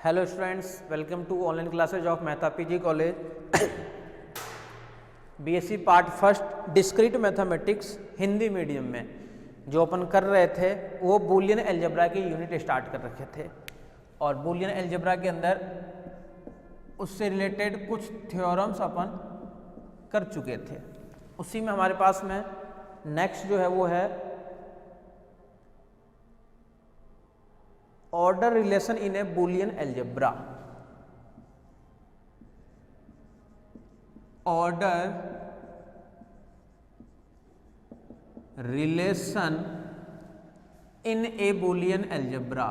Hello students, welcome to online classes of Mehta PG college. BSc part first discrete mathematics Hindi medium में जो अपन कर रहे थे वो बूलियन अलजेब्रा की यूनिट स्टार्ट कर रखे थे। और बूलियन अलजेब्रा के अंदर उससे रिलेटेड कुछ थ्योरम्स अपन कर चुके थे। उसी में हमारे पास में नेक्स्ट जो है वो है order relation in A Boolean algebra. Order relation in A Boolean algebra,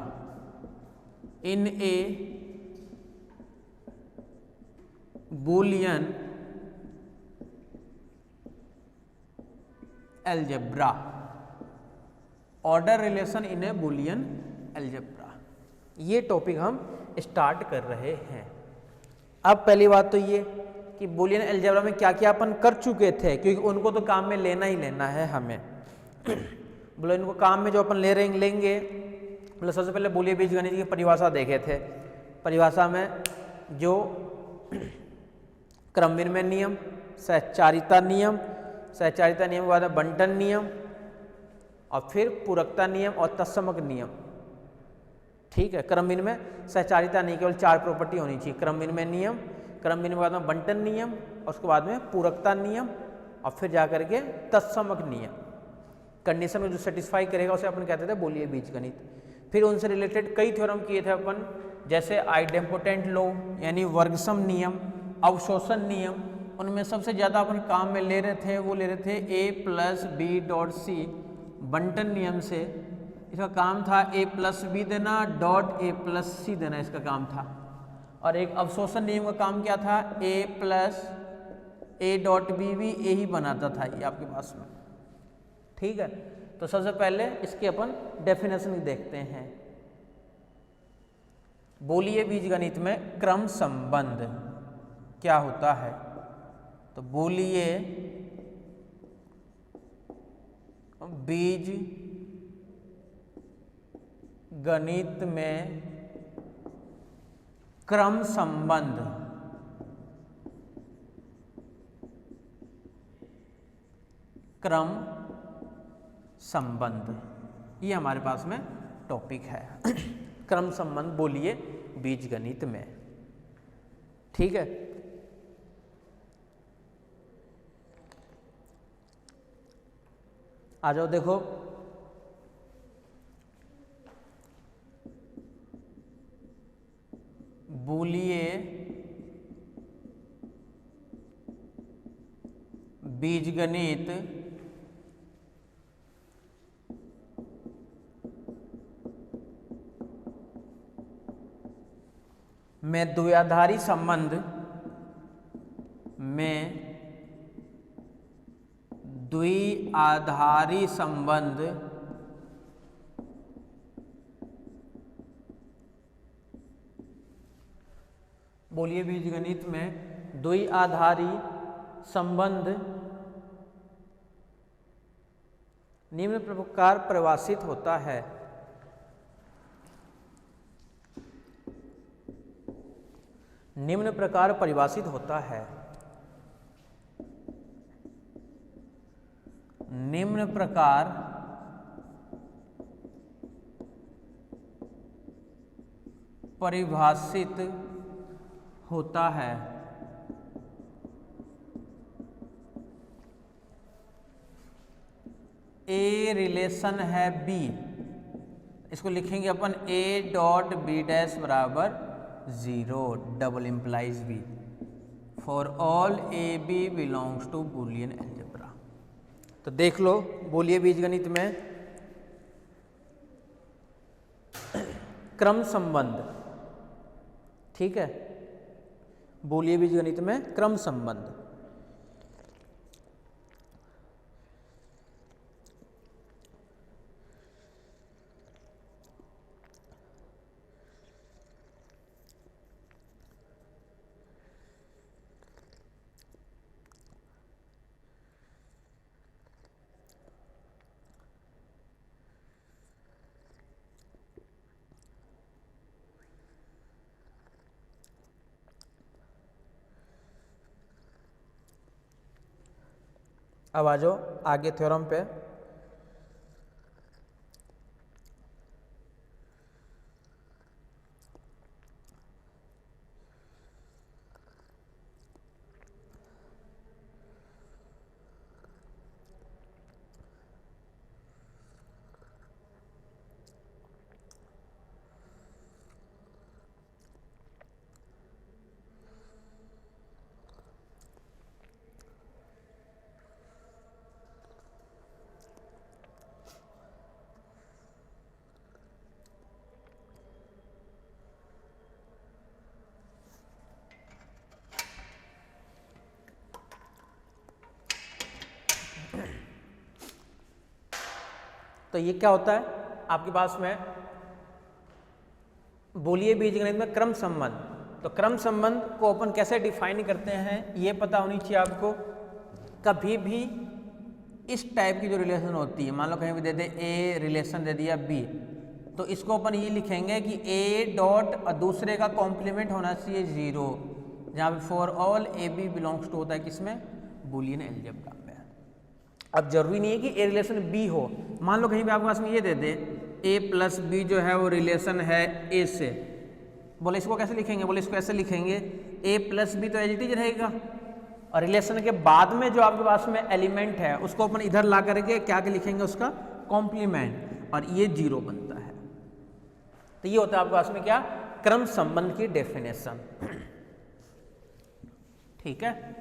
in A Boolean algebra, order relation in A Boolean algebra, ये टॉपिक हम स्टार्ट कर रहे हैं। अब पहली बात तो ये कि बूलियन अलजेब्रा में क्या क्या अपन कर चुके थे, क्योंकि उनको तो काम में लेना ही लेना है हमें। बोले इनको काम में जो अपन लेंगे मतलब सबसे पहले बूलियन बीजगणित की परिभाषा देखे थे। परिभाषा में जो क्रम विनिमय नियम, सहचारिता नियम, सहचारिता नियम के बाद बंटन नियम और फिर पूरकता नियम और तत्समक नियम। ठीक है, क्रम विनिमय सहचारिता नहीं, केवल 4 प्रॉपर्टी होनी चाहिए। क्रम विनिमय नियम, क्रम विनिमय बाद में बंटन नियम और उसके बाद में पूरकता नियम और फिर जाकर के तत्समक नियम। कंडीशन में जो सेटिस्फाई करेगा उसे अपन कहते थे बूलियन बीजगणित। फिर उनसे रिलेटेड कई थ्योरम किए थे अपन, जैसे आइडेम्पोटेंट लॉ यानी वर्गसम नियम, अवशोषण नियम। उनमें सबसे ज़्यादा अपन काम में ले रहे थे वो ले रहे थे a plus B dot C बंटन नियम से। इसका काम था a प्लस बी देना डॉट a प्लस सी देना, इसका काम था। और एक अवशोषण नियम का काम क्या था, a plus a dot B भी a ही बनाता था, ये आपके पास में। ठीक है, तो सबसे पहले इसके अपन डेफिनेशन देखते हैं। बूलियन बीजगणित में क्रम संबंध क्या होता है, तो बूलियन बीज गणित में क्रम संबंध ये हमारे पास में टॉपिक है। क्रम संबंध बोलिए बीजगणित में। ठीक है, आ जाओ देखो। बूलियन बीजगणित में द्विआधारी संबंध बोलिए बीजगणित में द्विआधारी संबंध निम्न प्रकार परिभाषित होता है। निम्न प्रकार परिभाषित होता है। निम्न प्रकार परिभाषित होता है। ए रिलेशन है बी, इसको लिखेंगे अपन a डॉट बी डैश बराबर 0 double implies B for all A B belongs to Boolean algebra. तो देख लो बूलियन बीजगणित में क्रम संबंध। ठीक है, बूलियन बीजगणित में क्रम संबंध। अब आ जाओ आगे थ्योरम पे। तो ये क्या होता है आपके पास में बोलिए बीजगणित में क्रम संबंध। तो क्रम संबंध को अपन कैसे डिफाइन करते हैं ये पता होनी चाहिए आपको। कभी भी इस टाइप की जो रिलेशन होती है, मान लो कहीं भी दे दे ए रिलेशन दे दिया बी, तो इसको अपन ये लिखेंगे कि ए डॉट और दूसरे का कॉम्प्लीमेंट होना चाहिए 0, जहाँ पे for all A B belongs to होता है किसमें, बूलियन अलजेब्रा में। अब जरूरी नहीं है कि ए रिलेशन बी हो। मान लो कहीं भी आपके पास में ये दे दे ए प्लस बी जो है वो रिलेशन है ए से, बोले इसको कैसे लिखेंगे, बोले इसको ऐसे लिखेंगे ए प्लस बी तो एज इट इज रहेगा, और रिलेशन के बाद में जो आपके पास में एलिमेंट है उसको अपन इधर ला करके क्या के लिखेंगे, उसका कॉम्प्लीमेंट, और ये 0 बनता है। तो ये होता है आपके पास में क्या, क्रम संबंध की डेफिनेशन। ठीक है,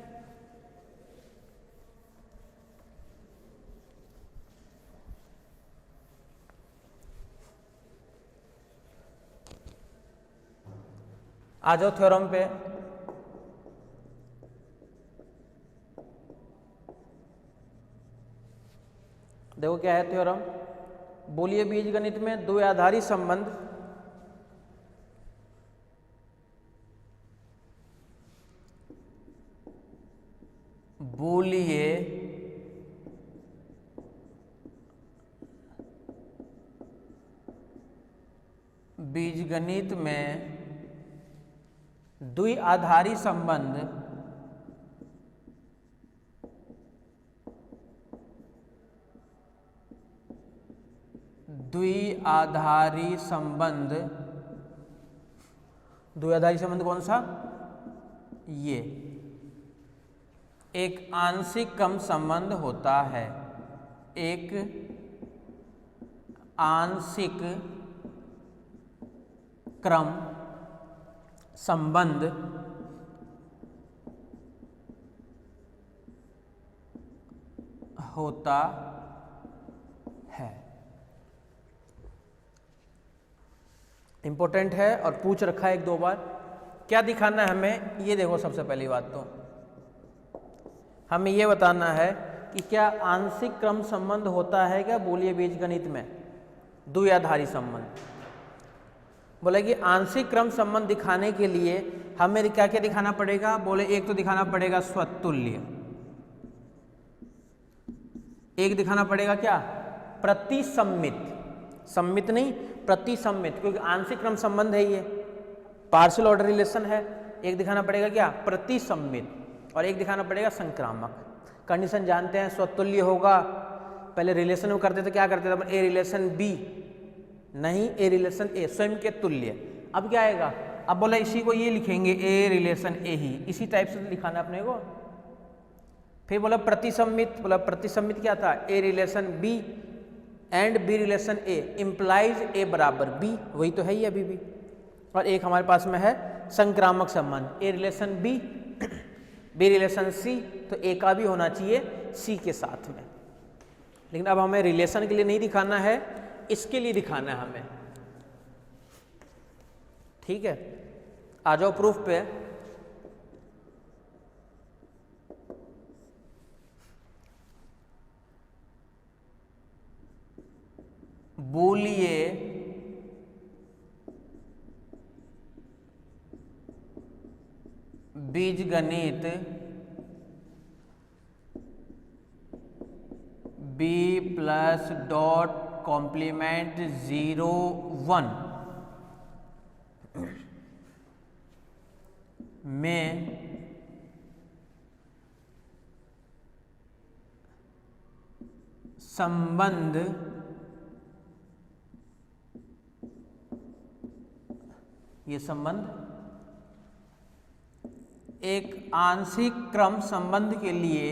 आ जाओ थ्योरम पे। देखो क्या है थ्योरम, बोलिए बीजगणित में द्विआधारी संबंध बोलिए बीजगणित में द्विआधारी संबंध द्विआधारी संबंध कौन सा, ये एक आंशिक क्रम संबंध होता है, एक आंशिक क्रम संबंध होता है। इंपॉर्टेंट है और पूछ रखा है 1-2 बार। क्या दिखाना है हमें, ये देखो सबसे पहली बात तो हमें ये बताना है कि क्या आंशिक क्रम संबंध होता है क्या बोलिए बीजगणित में, द्विआधारी संबंध। बोले कि आंशिक क्रम संबंध दिखाने के लिए हमें क्या क्या दिखाना पड़ेगा, बोले एक तो दिखाना पड़ेगा स्वतुल्य, एक दिखाना पड़ेगा क्या प्रतिसम्मित, सम्मित नहीं प्रतिसम्मित, क्योंकि आंशिक क्रम संबंध है ये, पार्शियल ऑर्डर रिलेशन है। एक दिखाना पड़ेगा क्या प्रतिसम्मित, और एक दिखाना पड़ेगा संक्रामक। कंडीशन जानते हैं, स्वतुल्य होगा, पहले रिलेशन में करते थे क्या करते थे, ए रिलेशन बी नहीं ए रिलेशन ए, स्वयं के तुल्य। अब क्या आएगा, अब बोला इसी को ये लिखेंगे ए रिलेशन ए ही, इसी टाइप से लिखाना अपने को। फिर बोला प्रतिसम्मित, बोला प्रतिसम्मित क्या था, A relation B and B relation A implies A बराबर बी, वही तो है ही अभी भी। और एक हमारे पास में है संक्रामक संबंध, ए रिलेशन बी बी रिलेशन सी, तो ए का भी होना चाहिए सी के साथ में। लेकिन अब हमें रिलेशन के लिए नहीं दिखाना है, इसके लिए दिखाना है हमें। ठीक है, आ जाओ प्रूफ पे। बोलिए बीजगणित बी प्लस डॉट कॉम्प्लीमेंट 0 1 में संबंध ये संबंध एक आंशिक क्रम संबंध के लिए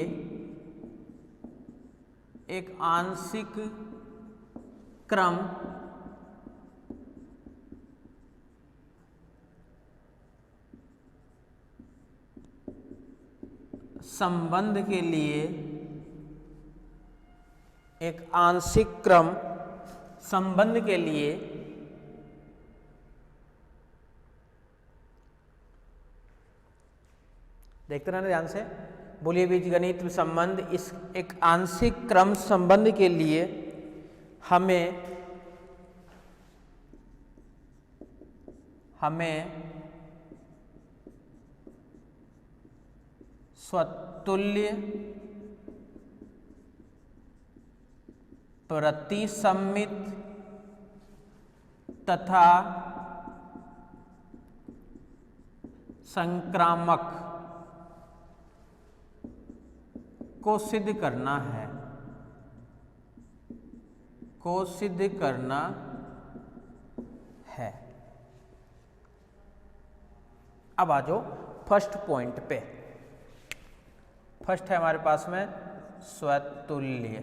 एक आंशिक क्रम संबंध के लिए एक आंशिक क्रम संबंध के लिए देखते रहना ध्यान से, बोलिए बीजगणित संबंध इस एक आंशिक क्रम संबंध के लिए हमें स्वतुल्य प्रतिसम्मित तथा संक्रामक को सिद्ध करना है। अब आ जाओ फर्स्ट पॉइंट पे। फर्स्ट है हमारे पास में स्वतुल्य।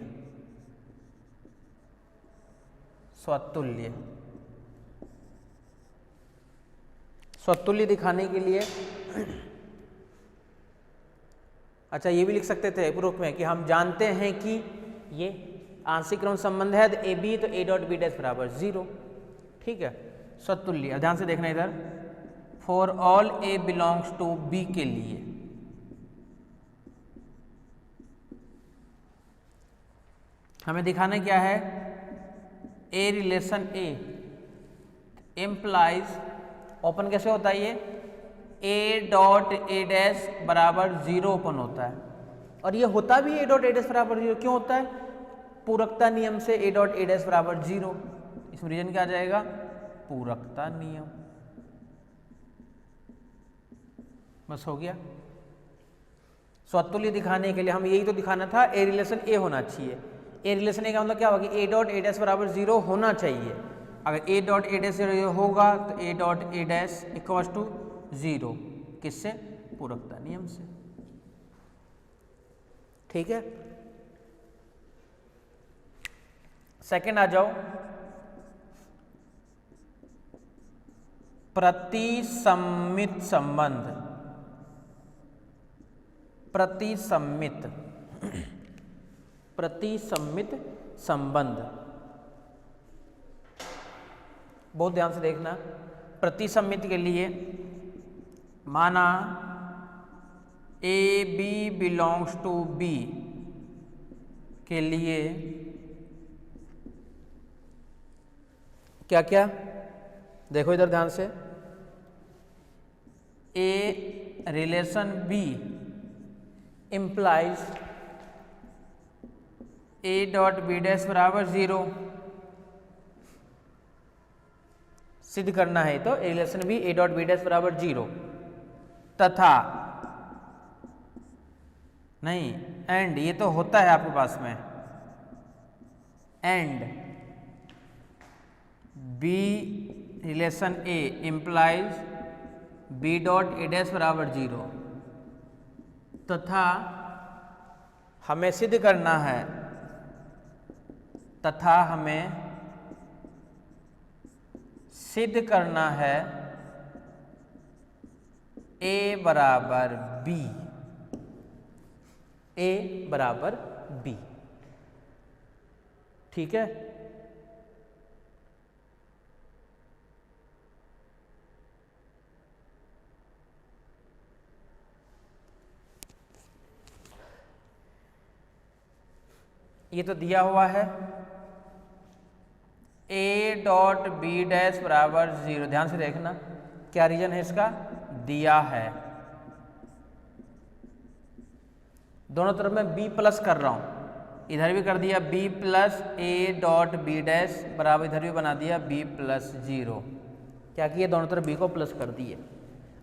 स्वतुल्य दिखाने के लिए अच्छा ये भी लिख सकते थे प्रूफ में कि हम जानते हैं कि ये आंशिक क्रम संबंध है तो ए बी तो ए डॉट बी डैश बराबर 0। ठीक है, स्वतुल्य। ध्यान से देखना इधर, for all A belongs to B के लिए हमें दिखाना क्या है, A relation A implies, open कैसे होता है ये, ए डॉट ए डैश बराबर 0 ओपन होता है। और ये होता भी ए डॉट ए डैश बराबर 0 क्यों होता है, पूरकता नियम से ए डॉट ए डैश बराबर 0। इसमें रीजन क्या आ जाएगा, पूरकता नियम। बस हो गया। स्वतुल्य दिखाने के लिए हम यही तो दिखाना था, ए रिलेशन ए होना चाहिए। ए रिलेशन ए का मतलब क्या होगा, ए डॉट ए डैश बराबर 0 होना चाहिए। अगर ए डॉट ए डैश होगा तो ए dot A dash equals to 0, किससे, पूरकता नियम से। ठीक है, सेकंड आ जाओ, प्रतिसम्मित संबंध। प्रतिसम्मित संबंध बहुत ध्यान से देखना। प्रतिसम्मित के लिए माना A B belongs to B के लिए क्या क्या, देखो इधर ध्यान से, A relation B implies A dot B dash बराबर 0 सिद्ध करना है तो A relation B A dot B dash बराबर 0 तथा नहीं एंड, ये तो होता है आपके पास में, and B relation A implies B dot A dash बराबर 0 तथा हमें सिद्ध करना है, ए बराबर बी। ठीक है, ये तो दिया हुआ है ए डॉट बी डैश बराबर 0। ध्यान से देखना क्या रीजन है इसका, दिया है। दोनों तरफ मैं b प्लस कर रहा हूं, इधर भी कर दिया b प्लस ए डॉट बी डैश बराबर, इधर भी बना दिया b प्लस 0। क्या किया, दोनों तरफ b को प्लस कर दिए।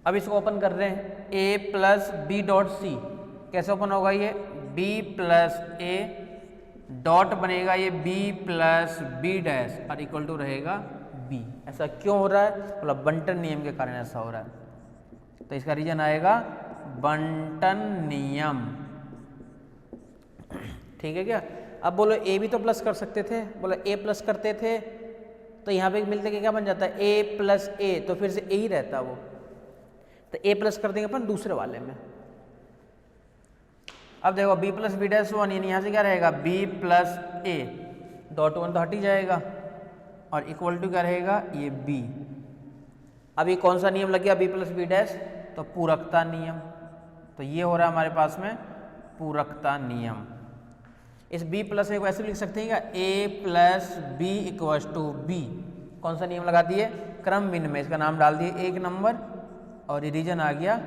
अब इसको ओपन कर रहे हैं, a plus B dot C कैसे ओपन होगा, ये b प्लस ए डॉट बनेगा ये b प्लस बी डैश और इक्वल टू रहेगा b। ऐसा क्यों हो रहा है? मतलब बंटन नियम के कारण ऐसा हो रहा है। तो इसका रीजन आएगा बंटन नियम। ठीक है क्या? अब बोलो a भी तो प्लस कर सकते थे, बोलो a प्लस करते थे तो यहाँ पे मिलते क्या बन जाता है a प्लस a, तो फिर से a ही रहता वो। तो a प्लस कर देंगे अपन दूसरे वाले में। अब देखो b plus B dash one, यानी यहाँ से क्या रहेगा b plus a, dot one तो हट ही जाएगा और इक्वल टू क्या रहेगा ये b। अब ये कौन सा नियम लग गया b प्लस बी डैश? तो पूरकता नियम। तो ये हो रहा है हमारे पास में पूरकता नियम। इस b प्लस को ऐसे लिख सकते हैं क्या a plus B equals to b। कौन सा नियम लगा दिए? क्रम विनिमय। इसका नाम डाल दिए 1 नंबर और ये रीजन आ गया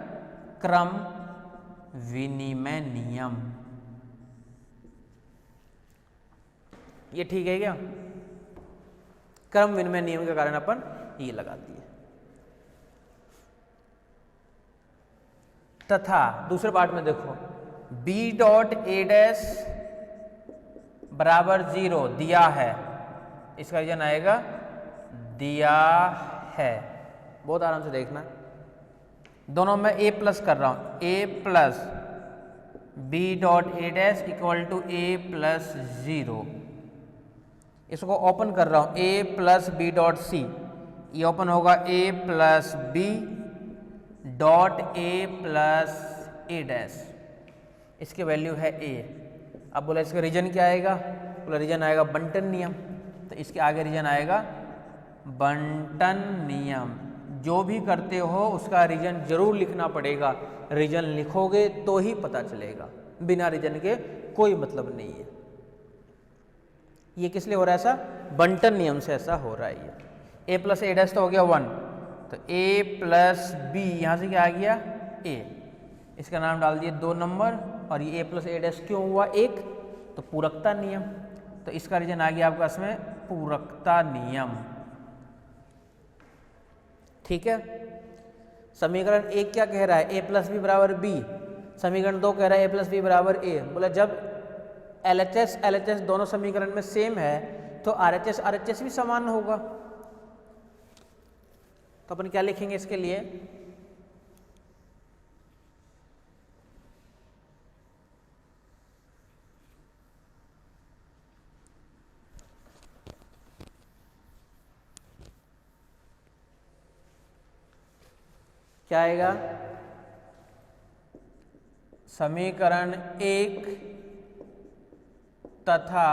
क्रम विनिमय नियम। ये ठीक है क्या? क्रम विनिमय नियम के कारण अपन ये लगा दिए। तथा दूसरे पार्ट में देखो b डॉट ए डैश बराबर 0 दिया है, इसका रीजन आएगा दिया है। बहुत आराम से देखना, दोनों में a प्लस कर रहा हूं, a plus B dot A dash equal to a plus 0। इसको ओपन कर रहा हूं a plus B dot C, ये ओपन होगा a plus B dot a plus A dash, इसकी वैल्यू है a। अब बोला इसका रीजन क्या आएगा? बोला रीजन आएगा बंटन नियम। तो इसके आगे रीजन आएगा बंटन नियम। जो भी करते हो उसका रीजन जरूर लिखना पड़ेगा, रीजन लिखोगे तो ही पता चलेगा, बिना रीजन के कोई मतलब नहीं है। ये किस लिए हो रहा है ऐसा? बंटन नियम से ऐसा हो रहा है। ये a प्लस ए डैश तो हो गया 1, तो a प्लस बी यहाँ से क्या आ गया a, इसका नाम डाल दिए 2 नंबर और ये a प्लस ए डैश क्यों हुआ 1? तो पूरकता नियम। तो इसका रीजन आ गया आपका इसमें पूरकता नियम। ठीक है। समीकरण 1 क्या कह रहा है? a प्लस बी बराबर b। समीकरण 2 कह रहा है a प्लस बी बराबर a। बोला जब LHS LHS दोनों समीकरण में सेम है तो RHS RHS भी समान होगा। तो अपन क्या लिखेंगे इसके लिए? क्या आएगा? समीकरण 1 तथा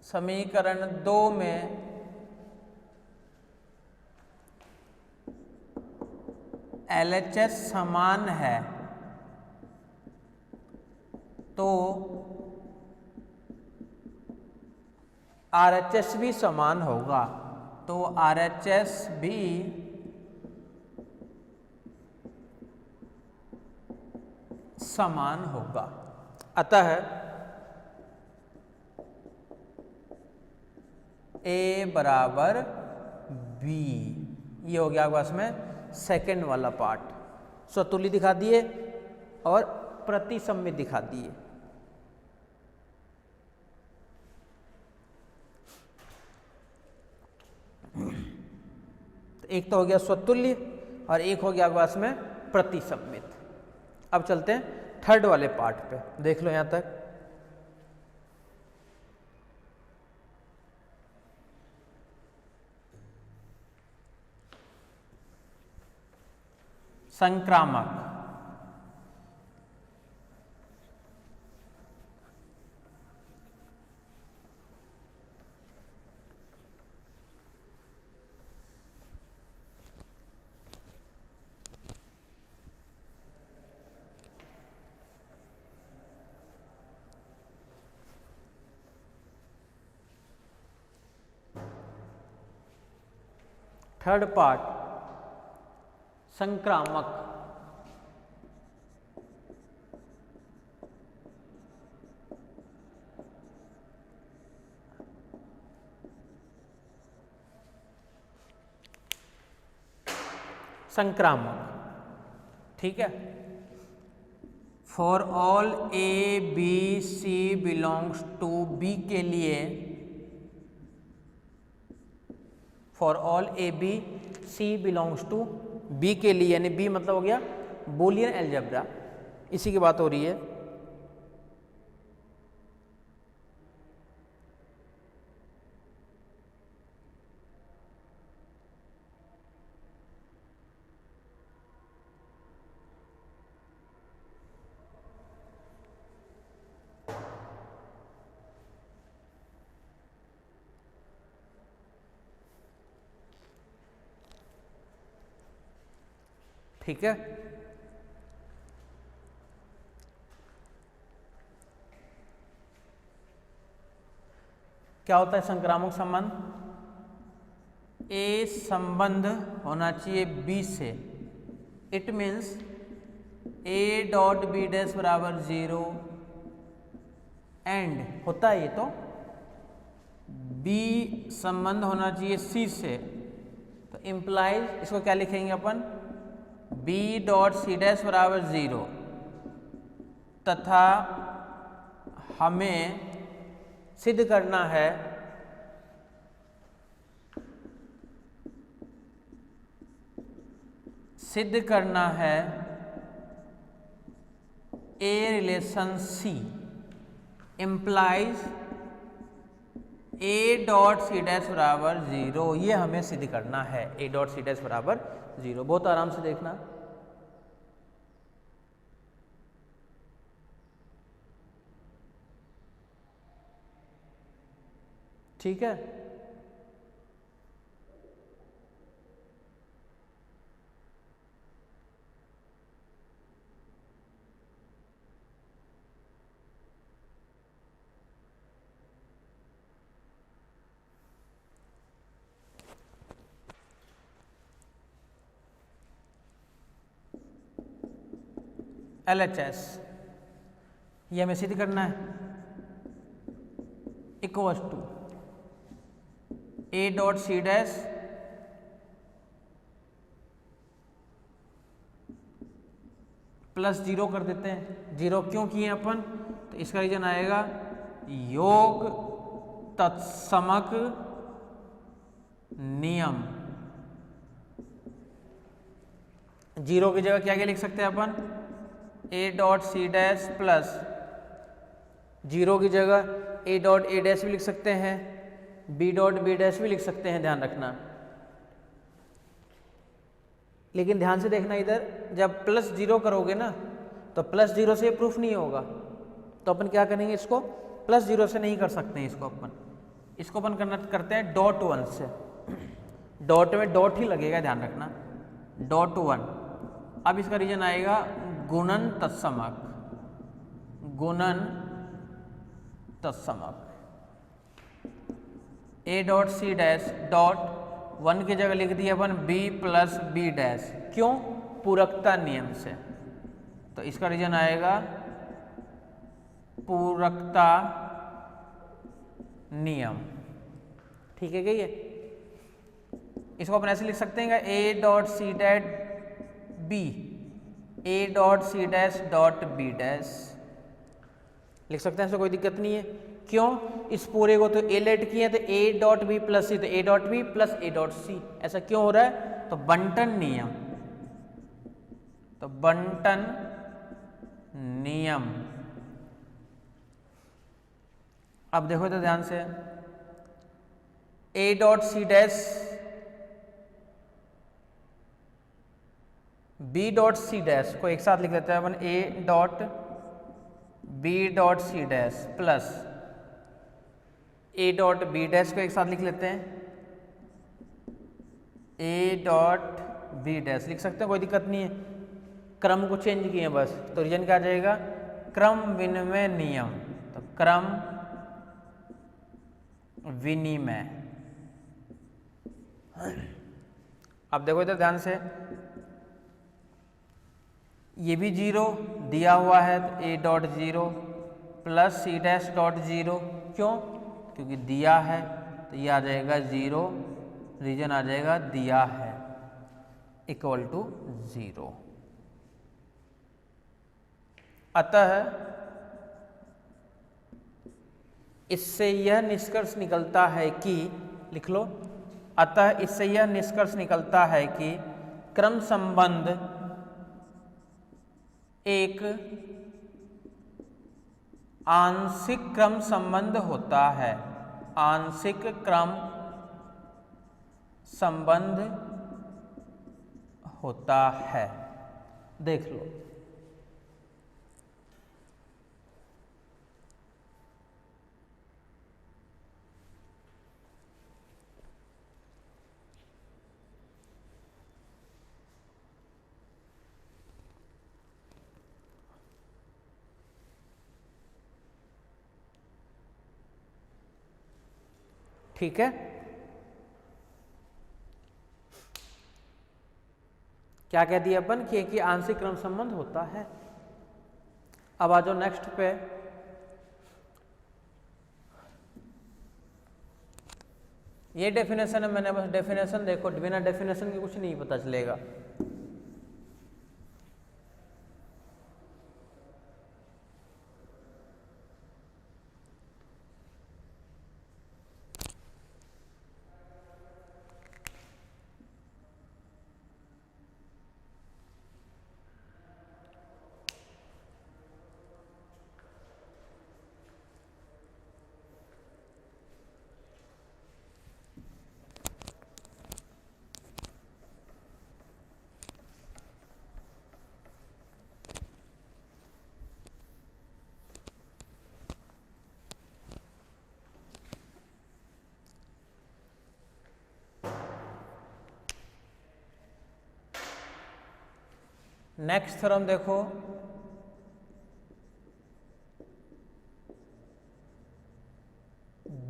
समीकरण 2 में LHS समान है तो RHS भी समान होगा। तो RHS भी समान होगा। अतः A बराबर B, ये हो गया आपके पास में सेकेंड वाला पार्ट। स्वतुल्य दिखा दिए और प्रतिसम्मित दिखा दिए। एक तो हो गया स्वतुल्य और एक हो गया आपके पास में प्रतिसम्मित। अब चलते हैं थर्ड वाले पार्ट पे, देख लो यहां तक। संक्रामक। थर्ड पार्ट संक्रामक। संक्रामक, ठीक है। For all A B C belongs to B के लिए, for all A B C belongs to B के लिए, यानी बी मतलब हो गया बूलियन अलजेब्रा, इसी की बात हो रही है। ठीक है, क्या होता है संक्रामक संबंध? ए संबंध होना चाहिए बी से, it means A dot B dash बराबर 0 एंड होता है ये तो बी संबंध होना चाहिए सी से, तो इम्प्लाइज इसको क्या लिखेंगे अपन, बी डॉट सी डैश बराबर 0 तथा हमें सिद्ध करना है A relation C implies A dot C dash बराबर 0, ये हमें सिद्ध करना है, ए डॉट सी डैश बराबर 0। बहुत आराम से देखना, ठीक है। LHS ये हमें सिद्ध करना है, equals to A dot C dash plus 0 कर देते हैं, 0 क्यों किए अपन, तो इसका रीजन आएगा योग तत्समक नियम। 0 की जगह क्या क्या लिख सकते हैं अपन, A dot C dash plus 0 की जगह ए डॉट ए डैश भी लिख सकते हैं, बी डॉट बी डैश भी लिख सकते हैं, ध्यान रखना। लेकिन ध्यान से देखना, इधर जब प्लस 0 करोगे ना तो प्लस 0 से प्रूफ नहीं होगा, तो अपन क्या करेंगे, इसको प्लस 0 से नहीं कर सकते हैं, इसको अपन करते हैं डॉट 1 से। डॉट में डॉट ही लगेगा, ध्यान रखना, डॉट 1। अब इसका रीजन आएगा गुणन तत्समक, गुणन तत्समक A dot C dash dot 1 की जगह लिख दिया अपन बी प्लस बी डैश, क्यों, पूरकता नियम से। तो इसका रीजन आएगा पूरकता नियम, ठीक है क्या ये। इसको अपन ऐसे लिख सकते हैं, A dot C dot B, A dot C dash dot B dash लिख सकते हैं, इसमें कोई दिक्कत नहीं है। क्यों, इस पूरे को तो ए लेट किए, तो ए डॉट बी प्लस सी, तो ए डॉट बी प्लस ए डॉट सी, ऐसा क्यों हो रहा है, तो बंटन नियम, तो बंटन नियम। अब देखो तो ध्यान से, A dot C dash B dot C dash को एक साथ लिख लेते हैं अपन, A dot B dot C dash plus A dot B dash को एक साथ लिख लेते हैं, ए डॉट बी डैश लिख सकते हैं, कोई दिक्कत नहीं है। क्रम को चेंज किए बस, तो रीजन क्या आ जाएगा, क्रम विनिमय नियम, तो क्रम विनिमय। अब देखो इधर ध्यान से, ये भी 0 दिया हुआ है, तो ए dot 0 plus C dash dot 0, क्यों, क्योंकि दिया है, तो ये आ जाएगा 0, रीजन आ जाएगा दिया है, इक्वल टू 0। अतः इससे यह निष्कर्ष निकलता है कि, लिख लो, अतः इससे यह निष्कर्ष निकलता है कि क्रम संबंध एक आंशिक क्रम संबंध होता है। आंशिक क्रम संबंध होता है। देख लो, ठीक है। क्या कह दिया अपन कि आंशिक क्रम संबंध होता है। अब आ जाओ नेक्स्ट पे। ये डेफिनेशन है, मैंने बस डेफिनेशन देखो, बिना डेफिनेशन के कुछ नहीं पता चलेगा। नेक्स्ट थ्योरम देखो,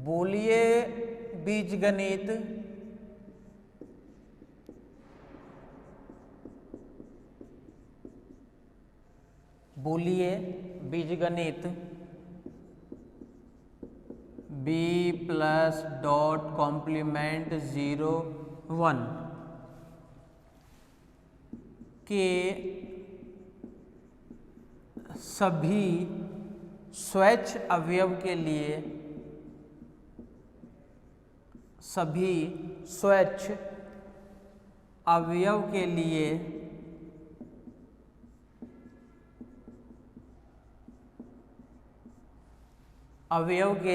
बोलिए बीजगणित बी प्लस डॉट कॉम्प्लीमेंट 0 1 के सभी स्वैच्छ अवयव के लिए, सभी स्वैच्छ अवयव के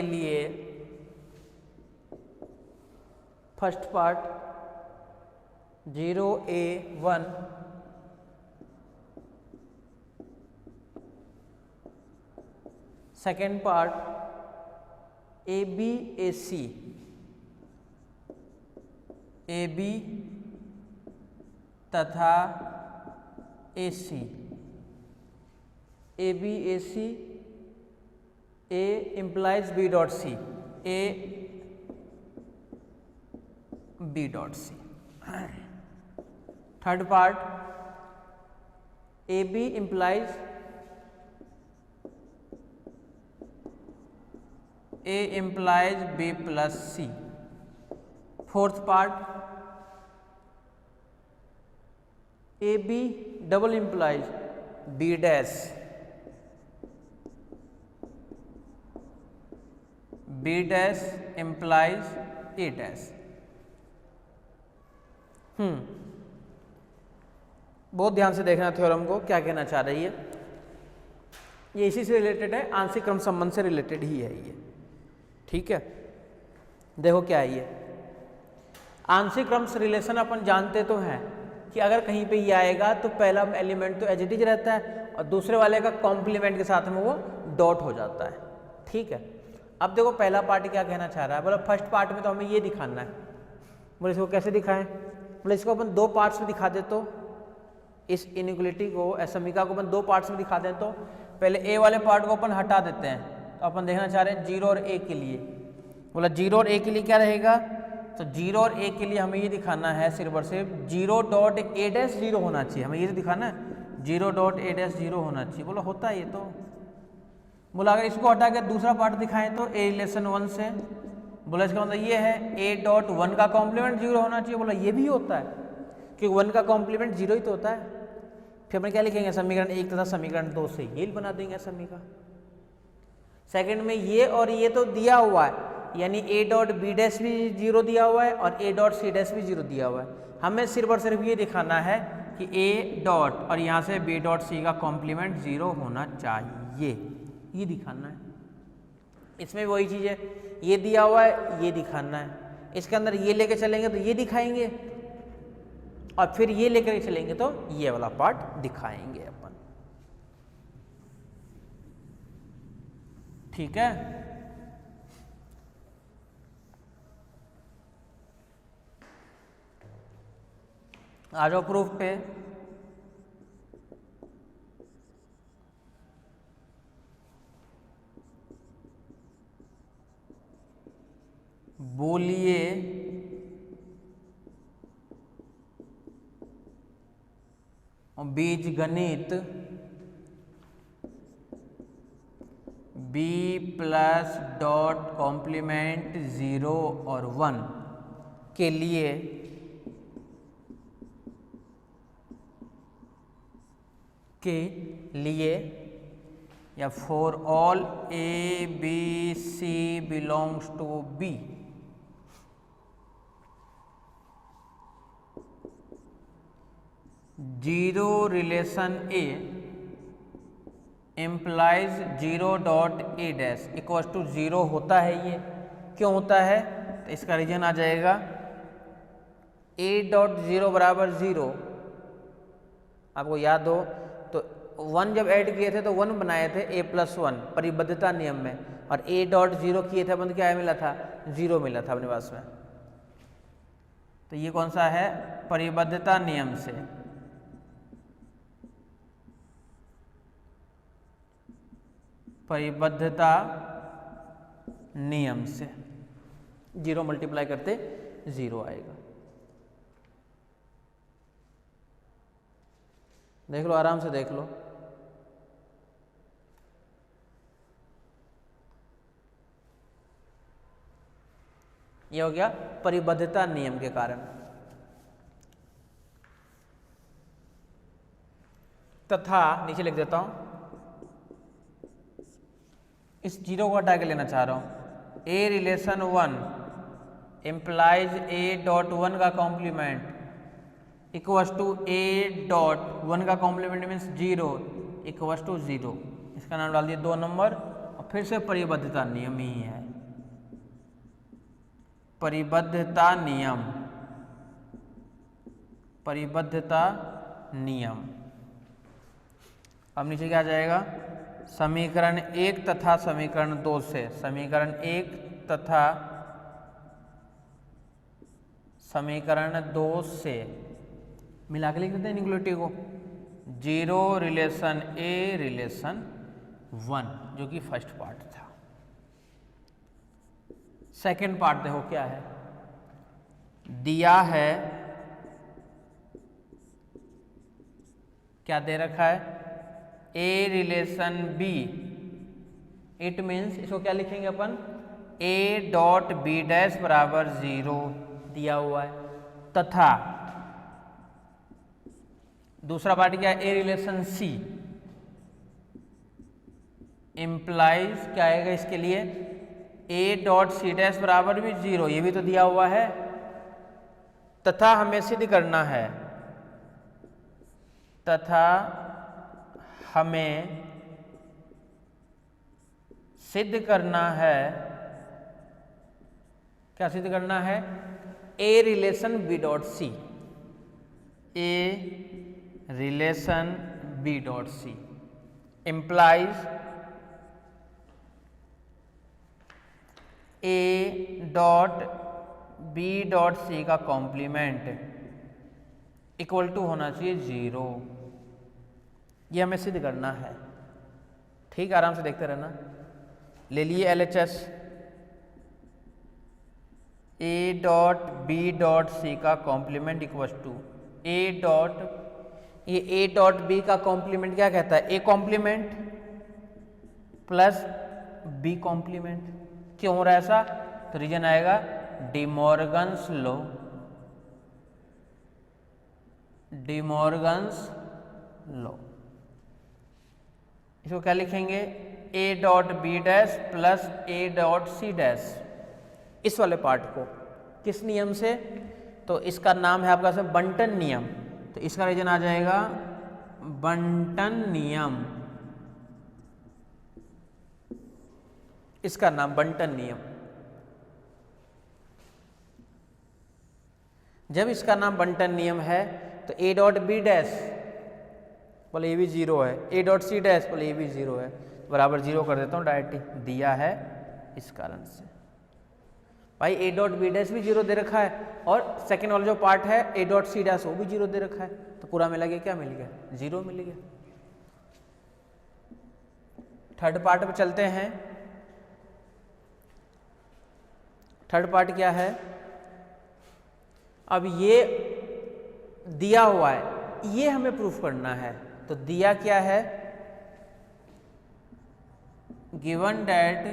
लिए first part 0a1 second part ABAC तथा AC ABAC A implies B dot C, A B dot C. Third part AB implies A implies B plus C. Fourth part AB double implies B dash, B dash implies A dash. बहुत ध्यान से देखना theorem को, क्या कहना चाह रही है। ये इसी से रिलेटेड है, आंशिक क्रम संबंध से रिलेटेड ही है ये, ठीक है। देखो क्या है ये आंशिक क्रम से रिलेशन, अपन जानते तो हैं कि अगर कहीं पे ये आएगा तो पहला एलिमेंट तो एज इट इज रहता है और दूसरे वाले का कॉम्प्लीमेंट के साथ में वो डॉट हो जाता है, ठीक है। अब देखो पहला पार्ट क्या कहना चाह रहा है, बोला फर्स्ट पार्ट में तो हमें ये दिखाना है। बोले इसको कैसे दिखाएं, बोले इसको अपन दो पार्ट्स में दिखा दे, तो इस इनइक्वालिटी को, समीकरण को अपन दो पार्ट्स में दिखा दें। तो पहले ए वाले पार्ट को अपन हटा देते हैं, तो अपन देखना चाह रहे हैं 0 और a के लिए। बोला 0 और a के लिए क्या रहेगा, तो 0 और a के लिए हमें ये दिखाना है सिर्फ और सिर्फ 0 डॉट a डैश 0 होना चाहिए, हमें ये तो दिखाना है 0 डॉट a डैश 0 होना चाहिए। बोला होता है ये तो। बोला अगर इसको हटा के दूसरा पार्ट दिखाएं तो a रिलेशन 1 से, बोला इसका मतलब ये है a डॉट 1 का कॉम्प्लीमेंट 0 होना चाहिए। बोला ये भी होता है, क्योंकि 1 का कॉम्प्लीमेंट 0 ही तो होता है। फिर अपन क्या लिखेंगे, समीकरण 1 तथा समीकरण 2 से ये बना देंगे समीकरण। सेकंड में ये और ये तो दिया हुआ है, यानी a डॉट बी डैश भी 0 दिया हुआ है और a डॉट सी डैश भी 0 दिया हुआ है। हमें सिर्फ और सिर्फ ये दिखाना है कि a डॉट और यहाँ से b डॉट सी का कॉम्प्लीमेंट 0 होना चाहिए, ये दिखाना है। इसमें वही चीज़ है, ये दिया हुआ है, ये दिखाना है। इसके अंदर ये लेके चलेंगे तो ये दिखाएंगे, और फिर ये लेकर चलेंगे तो ये वाला पार्ट दिखाएंगे अपन। ठीक है, आ जाओ प्रूफ पे। बोलिए बीज गणित b प्लस डॉट कॉम्प्लीमेंट 0 और 1 के लिए या for all a b c belongs to b zero relation a implies 0 dot a dash equal to 0 होता है। ये क्यों होता है, तो इसका रीजन आ जाएगा a डॉट 0 बराबर 0। आपको याद हो तो 1 जब ऐड किए थे तो 1 बनाए थे a प्लस 1 परिबद्धता नियम में, और a डॉट 0 किए थे अपन, क्या मिला था, 0 मिला था अपने पास में। तो ये कौन सा है, परिबद्धता नियम से। परिबद्धता नियम से 0 मल्टीप्लाई करते 0 आएगा। देख लो, आराम से देख लो। ये हो गया परिबद्धता नियम के कारण। तथा नीचे लिख देता हूं, इस 0 को हटा के लेना चाह रहा हूं। a relation 1 implies a dot 1 का complement equals to a dot 1 का कॉम्प्लीमेंट मीन्स 0 इक्वल्स टू 0। इसका नाम डाल दिया 2 नंबर, और फिर से परिबद्धता नियम ही है। परिबद्धता नियम, परिबद्धता नियम। अब नीचे क्या आ जाएगा, समीकरण 1 तथा समीकरण 2 से, समीकरण 1 तथा समीकरण 2 से मिला के लिख देते हैं इनइक्वालिटी को। 0 रिलेशन a रिलेशन 1, जो कि फर्स्ट पार्ट था। सेकंड पार्ट देखो क्या है, दिया है, क्या दे रखा है, a relation b। It means इसको क्या लिखेंगे अपन, a डॉट b डैश बराबर 0 दिया हुआ है, तथा दूसरा पार्ट क्या है, a रिलेशन c इम्प्लाइज क्या आएगा इसके लिए, a डॉट सी डैश बराबर भी 0, ये भी तो दिया हुआ है। तथा हमें सिद्ध करना है, तथा हमें सिद्ध करना है, क्या सिद्ध करना है, a relation b dot C, a relation b dot C implies a dot b dot सी का कॉम्प्लीमेंट इक्वल टू होना चाहिए 0। ये हमें सिद्ध करना है। ठीक, आराम से देखते रहना। ले लिए LHS, a dot b dot सी का complement equal to a dot, ये a डॉट b का कॉम्प्लीमेंट क्या कहता है, a complement plus b complement. क्यों हो रहा है ऐसा, तो रीजन आएगा डिमॉर्गन्स लॉ, डिमॉर्गन्स लॉ। इसको क्या लिखेंगे, a dot B dash plus a dot C dash, इस वाले पार्ट को किस नियम से, तो इसका नाम है आपका बंटन नियम। तो इसका रीजन आ जाएगा बंटन नियम, इसका नाम बंटन नियम। जब इसका नाम बंटन नियम है तो a डॉट बी डैश बोले ये भी 0 है, a डॉट सी डैश बोले ये भी 0 है, बराबर 0 कर देता हूँ डायरेक्ट, दिया है इस कारण से। भाई a डॉट बी डैश भी 0 दे रखा है और सेकेंड वाला जो पार्ट है a डॉट सी डैश वो भी 0 दे रखा है, तो पूरा मिला के क्या मिल गया, 0 मिल गया। थर्ड पार्ट पे चलते हैं। थर्ड पार्ट क्या है, अब ये दिया हुआ है, ये हमें प्रूफ करना है। तो दिया क्या है, गिवन दैट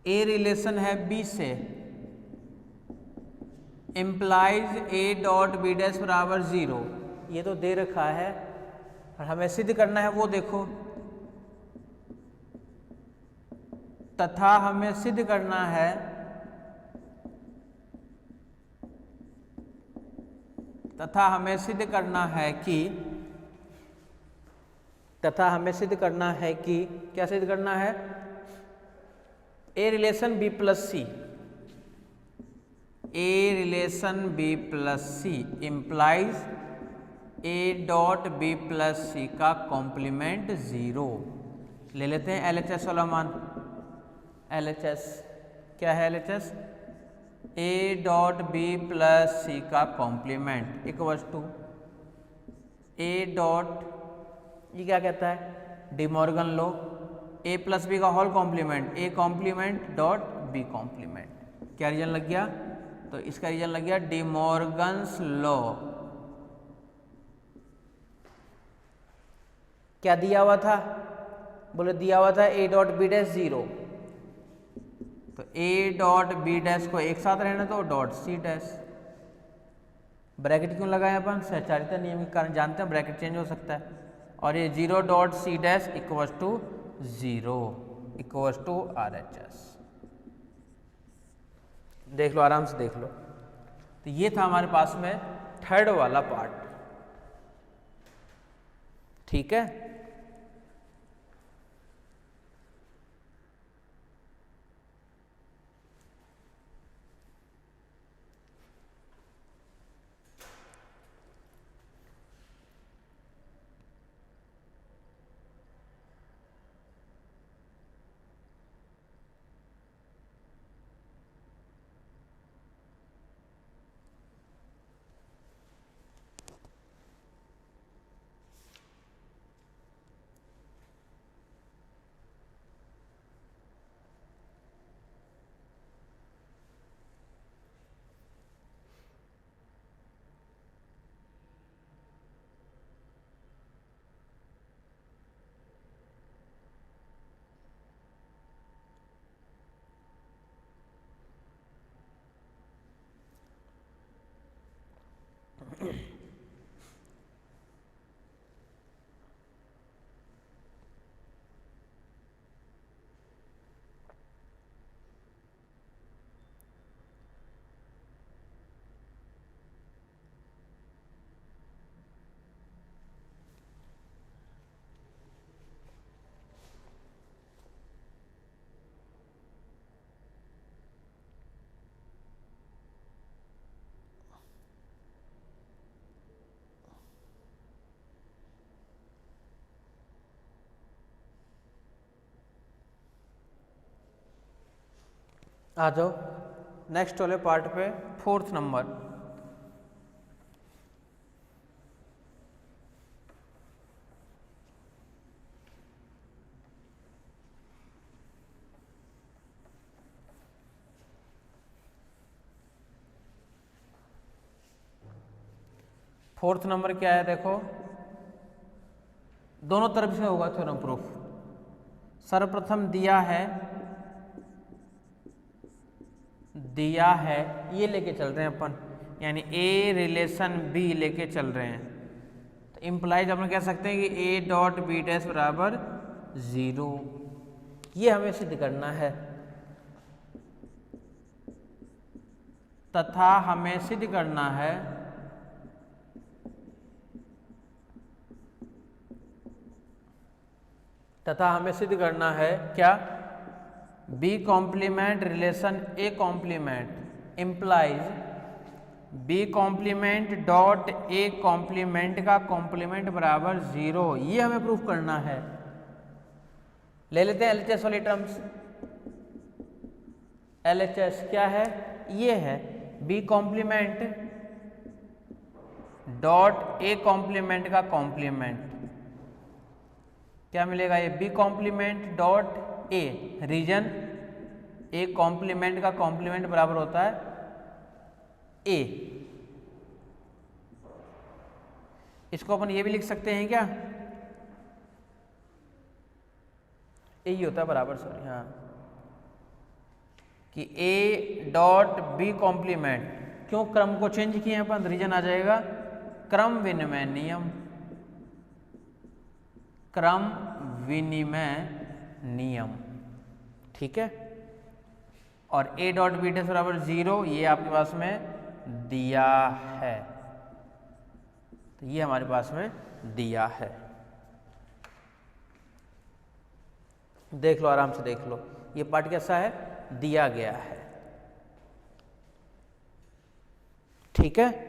ए रिलेशन है बी से, implies A dot B dash बराबर 0, ये तो दे रखा है और हमें सिद्ध करना है, वो देखो, तथा हमें सिद्ध करना है कि क्या सिद्ध करना है, A relation B plus C, A relation B plus C implies A dot B plus C का कॉम्प्लीमेंट 0। ले लेते हैं LHS वाला मान। LHS क्या है, LHS A dot B plus C का complement equals to A dot, ये क्या कहता है, De Morgan law, A plus B का whole complement, A complement dot B complement. क्या रीजन लग गया, तो इसका रीजन लग गया डी मॉर्गन्स लॉ। क्या दिया हुआ था, बोले दिया हुआ था ए डॉट बी डैश 0, तो ए डॉट बी डैश को एक साथ रहने दो डॉट सी डैश। ब्रैकेट क्यों लगाए अपन, सहचारिता नियम के कारण जानते हैं ब्रैकेट चेंज हो सकता है, और ये 0 dot C dash equals to 0 equals to RHS। देख लो, आराम से देख लो। तो ये था हमारे पास में थर्ड वाला पार्ट, ठीक है। आ जाओ नेक्स्ट वाले पार्ट पे, फोर्थ नंबर। फोर्थ नंबर क्या है, देखो दोनों तरफ से होगा थ्योरम प्रूफ। सर्वप्रथम दिया है ये लेके चल रहे हैं अपन, यानी ए रिलेशन बी लेके चल रहे हैं, तो इम्प्लाइज हम लोग कह सकते हैं कि ए डॉट बी डैश बराबर 0, ये हमें सिद्ध करना है। तथा हमें सिद्ध करना है क्या, B complement relation A complement implies B complement dot A complement का कॉम्प्लीमेंट बराबर 0, ये हमें प्रूफ करना है। ले लेते हैं एलएचएस वाली टर्म्स। एलएचएस क्या है, ये है B complement dot A complement का कॉम्प्लीमेंट, क्या मिलेगा, ये B complement dot A reason A complement का कॉम्प्लीमेंट बराबर होता है ए। इसको अपन ये भी लिख सकते हैं क्या, यही होता है बराबर, सॉरी हाँ, कि ए डॉट बी कॉम्प्लीमेंट, क्यों क्रम को चेंज किए हैं अपन, रीजन आ जाएगा क्रम विनिमय नियम, क्रम विनिमय नियम, ठीक है। और ए डॉट बी डैश बराबर 0, ये आपके पास में दिया है, तो ये हमारे पास में दिया है। देख लो, आराम से देख लो, ये पार्ट कैसा है, दिया गया है, ठीक है।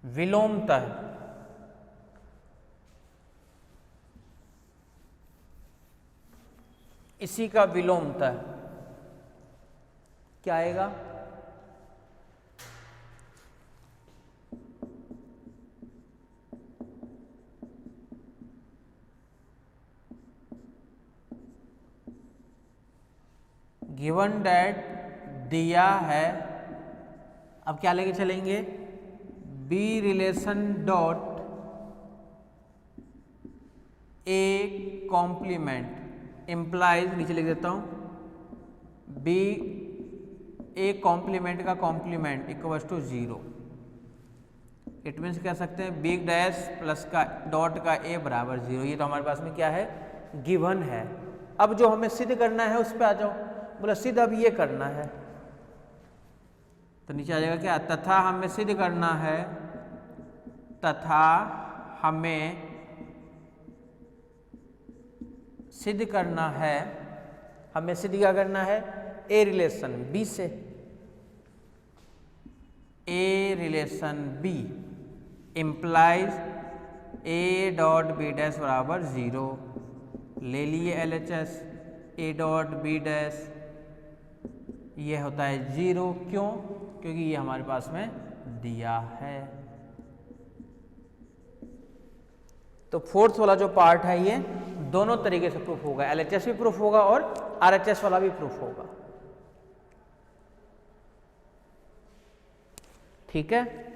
विलोमतः इसी का विलोमतः क्या आएगा, गिवन डैट दिया है, अब क्या लेके चलेंगे, B relation dot A complement implies, नीचे लिख देता हूं, बी ए कॉम्प्लीमेंट का complement equals to 0। It means कह सकते हैं बी डैश प्लस का डॉट का ए बराबर 0, ये तो हमारे पास में क्या है, गिवन है। अब जो हमें सिद्ध करना है उस पर आ जाओ, बोला सिद्ध अब ये करना है, तो नीचे आ जाएगा क्या, तथा हमें सिद्ध करना है, तथा हमें सिद्ध करना है, हमें सिद्ध क्या करना है, ए रिलेशन बी से, A relation B implies A dot B dash बराबर 0, ले लिए LHS, A dot B dash ये होता है 0, क्यों, क्योंकि ये हमारे पास में दिया है। तो फोर्थ वाला जो पार्ट है ये दोनों तरीके से प्रूफ होगा, एलएचएस भी प्रूफ होगा और आरएचएस वाला भी प्रूफ होगा, ठीक है।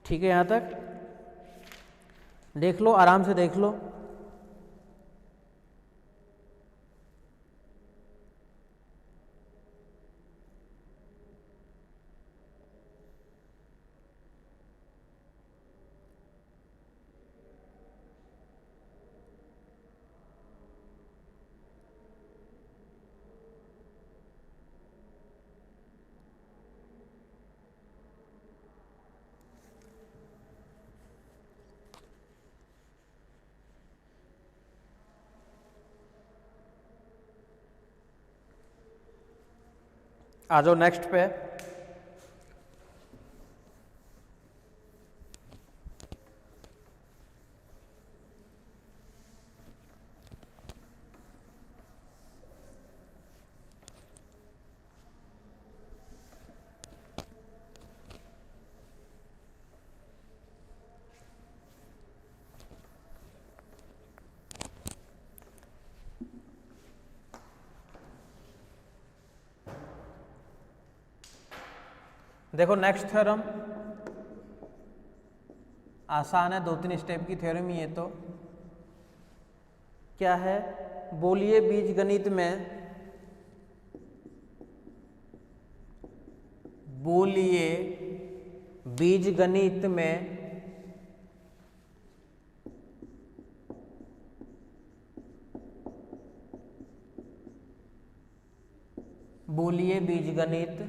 ठीक है, यहाँ तक देख लो, आराम से देख लो। आ जाओ नेक्स्ट पे। देखो नेक्स्ट थ्योरम आसान है, 2-3 स्टेप की थ्योरम ही है। तो क्या है, बोलिए बीजगणित में, बोलिए बीजगणित में बोलिए बीजगणित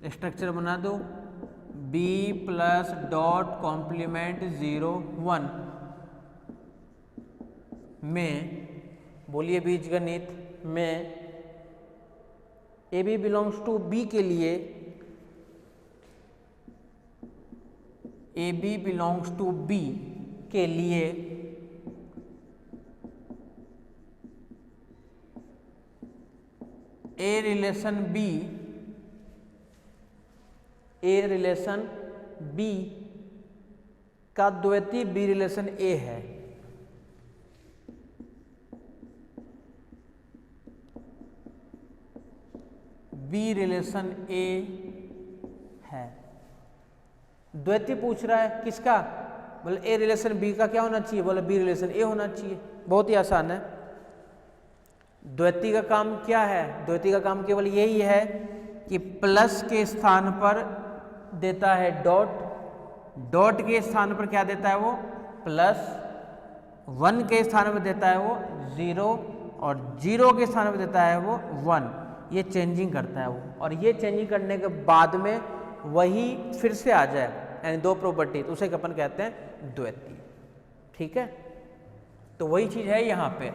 स्ट्रक्चर बना दो, b प्लस डॉट कॉम्प्लीमेंट 0 1 में, बोलिए बीजगणित में A B belongs to B के लिए, ए बी बिलोंग्स टू बी के लिए A relation B, A relation B का द्वितीय बी रिलेशन ए है। बी रिलेशन ए है। द्वितीय पूछ रहा है किसका, बोले ए रिलेशन बी का क्या होना चाहिए, बोले बी रिलेशन ए होना चाहिए। बहुत ही आसान है। द्वितीय का काम क्या है, द्वितीय का काम केवल यही है कि प्लस के स्थान पर देता है डॉट, डॉट के स्थान पर क्या देता है वो प्लस, 1 के स्थान पर देता है वो 0 और 0 के स्थान पर देता है वो 1। ये चेंजिंग करता है वो, और ये चेंजिंग करने के बाद में वही फिर से आ जाए, यानी 2 प्रॉपर्टी, तो उसे अपन कहते हैं द्वितीय। ठीक है, तो वही चीज है यहाँ पे।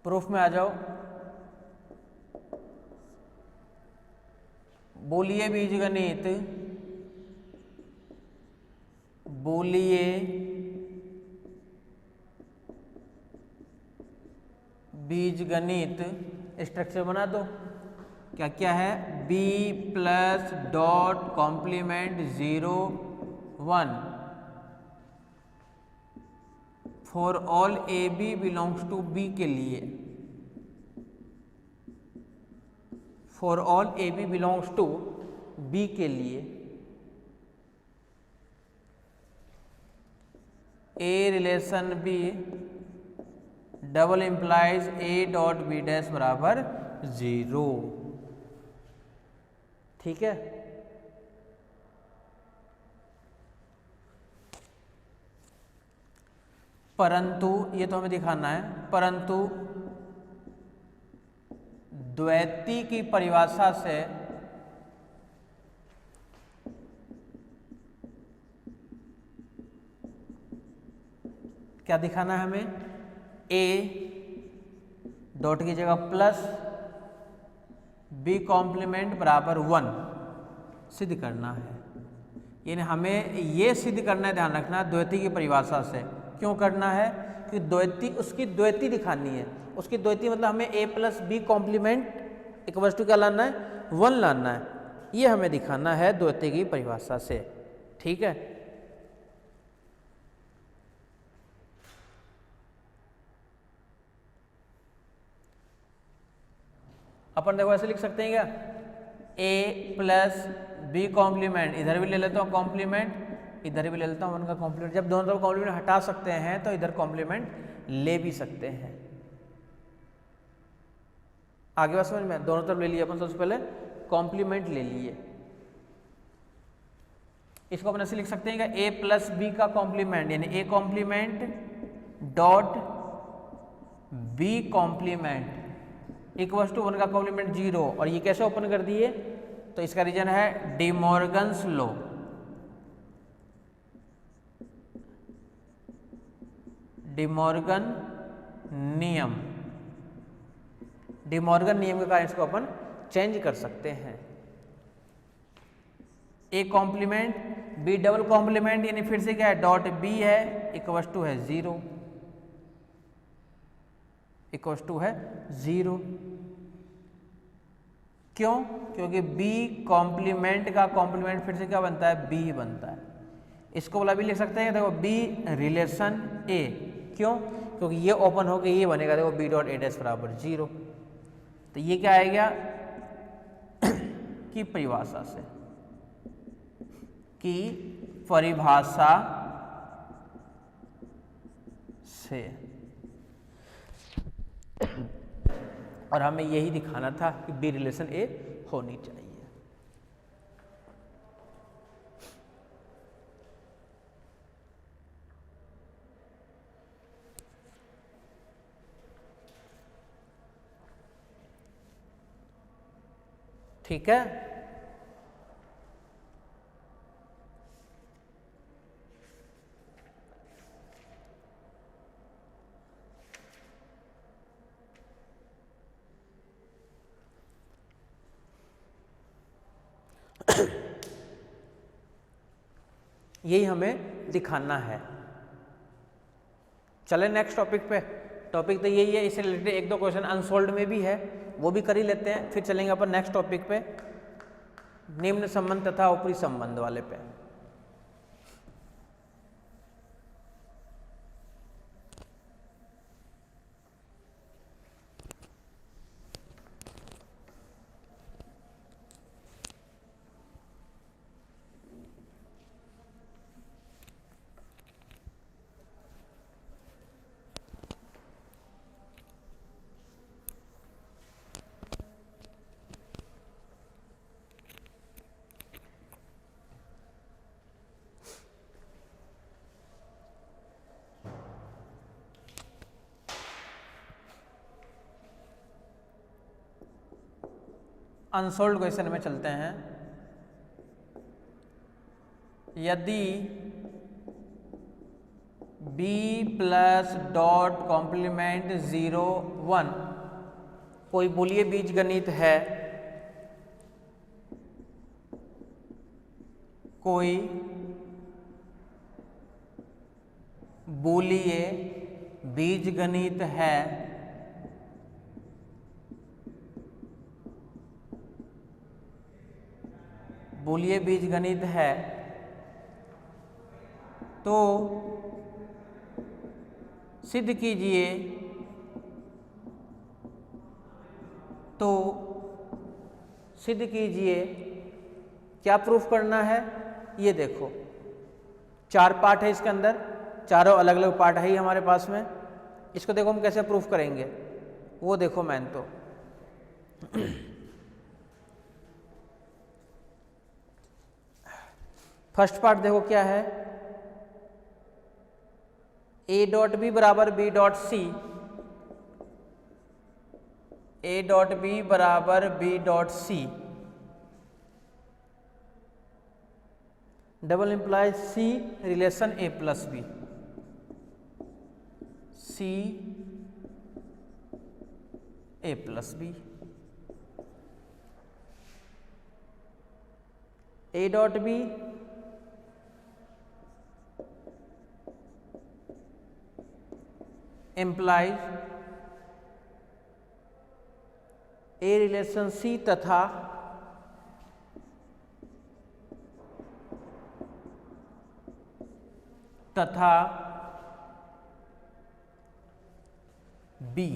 प्रूफ में आ जाओ। बोलिए बीजगणित, बोलिए बीजगणित स्ट्रक्चर बना दो। क्या क्या है, b plus dot complement 0 1 for all A B belongs to B के लिए, for all A B belongs to B के लिए A relation B double implies A dot B dash बराबर 0। ठीक है, परंतु ये तो हमें दिखाना है, परंतु द्वैती की परिभाषा से क्या दिखाना है हमें, a डॉट की जगह प्लस b कॉम्प्लीमेंट बराबर 1 सिद्ध करना है। यानी हमें ये सिद्ध करना है, ध्यान रखना, द्वैती की परिभाषा से। क्यों करना है, कि द्वैती, उसकी द्वैती दिखानी है। उसकी द्वैती मतलब हमें a प्लस बी कॉम्प्लीमेंट एक वस्तु क्या लाना है, 1 लाना है। ये हमें दिखाना है द्वैती की परिभाषा से। ठीक है, अपन देखो ऐसे लिख सकते हैं क्या, a प्लस बी कॉम्प्लीमेंट, इधर भी ले लेता हूँ कॉम्प्लीमेंट, इधर भी ले लेता हूँ 1 का कॉम्प्लीमेंट। जब दोनों तरफ कॉम्प्लीमेंट हटा सकते हैं तो इधर कॉम्प्लीमेंट ले भी सकते हैं। आगे बात समझ में, दोनों तरफ ले लिए अपन, सबसे पहले कॉम्प्लीमेंट ले लिए। इसको अपन ऐसे लिख सकते हैं कि a प्लस बी का कॉम्प्लीमेंट, यानी a complement dot b complement equals to 1 का कॉम्प्लीमेंट 0। और ये कैसे ओपन कर दिए, तो इसका रीजन है डी मॉर्गन्स लॉ। डिमॉर्गन नियम, डिमॉर्गन नियम के कारण इसको अपन चेंज कर सकते हैं। A complement B double complement यानी फिर से क्या है, डॉट बी है इक्वस टू है 0, इक्वस टू है 0। क्यों? क्योंकि बी कॉम्प्लीमेंट का कॉम्प्लीमेंट फिर से क्या बनता है, बी बनता है। इसको बोला भी लिख सकते हैं, देखो बी रिलेशन ए, क्यों? क्योंकि ये ओपन होकर ये बनेगा, देखो बी डॉट ए डैश बराबर 0। तो ये क्या आएगा की परिभाषा से, की परिभाषा से, और हमें यही दिखाना था कि बी रिलेशन ए होनी चाहिए। ठीक है, यही हमें दिखाना है। चले नेक्स्ट टॉपिक पे। टॉपिक तो यही है, इससे रिलेटेड एक दो क्वेश्चन अनसोल्ड में भी है, वो भी कर ही लेते हैं, फिर चलेंगे अपन नेक्स्ट टॉपिक पे, निम्न संबंध तथा ऊपरी संबंध वाले पे। अनसोल्ड क्वेश्चन में चलते हैं। यदि b प्लस डॉट कॉम्प्लीमेंट 0 1 कोई बूलिय बीजगणित है, कोई बूलिय बीजगणित है बूलिय बीजगणित है, तो सिद्ध कीजिए, तो सिद्ध कीजिए। क्या प्रूफ करना है, ये देखो 4 पार्ट है इसके अंदर, चारों अलग अलग पार्ट है ही हमारे पास में। इसको देखो हम कैसे प्रूफ करेंगे, वो देखो मैन तो फर्स्ट पार्ट देखो क्या है, ए डॉट बी बराबर बी डॉट सी, ए डॉट बी बराबर B dot C, double implies C relation A plus B, C A plus B, A dot B implies A relation C तथा B.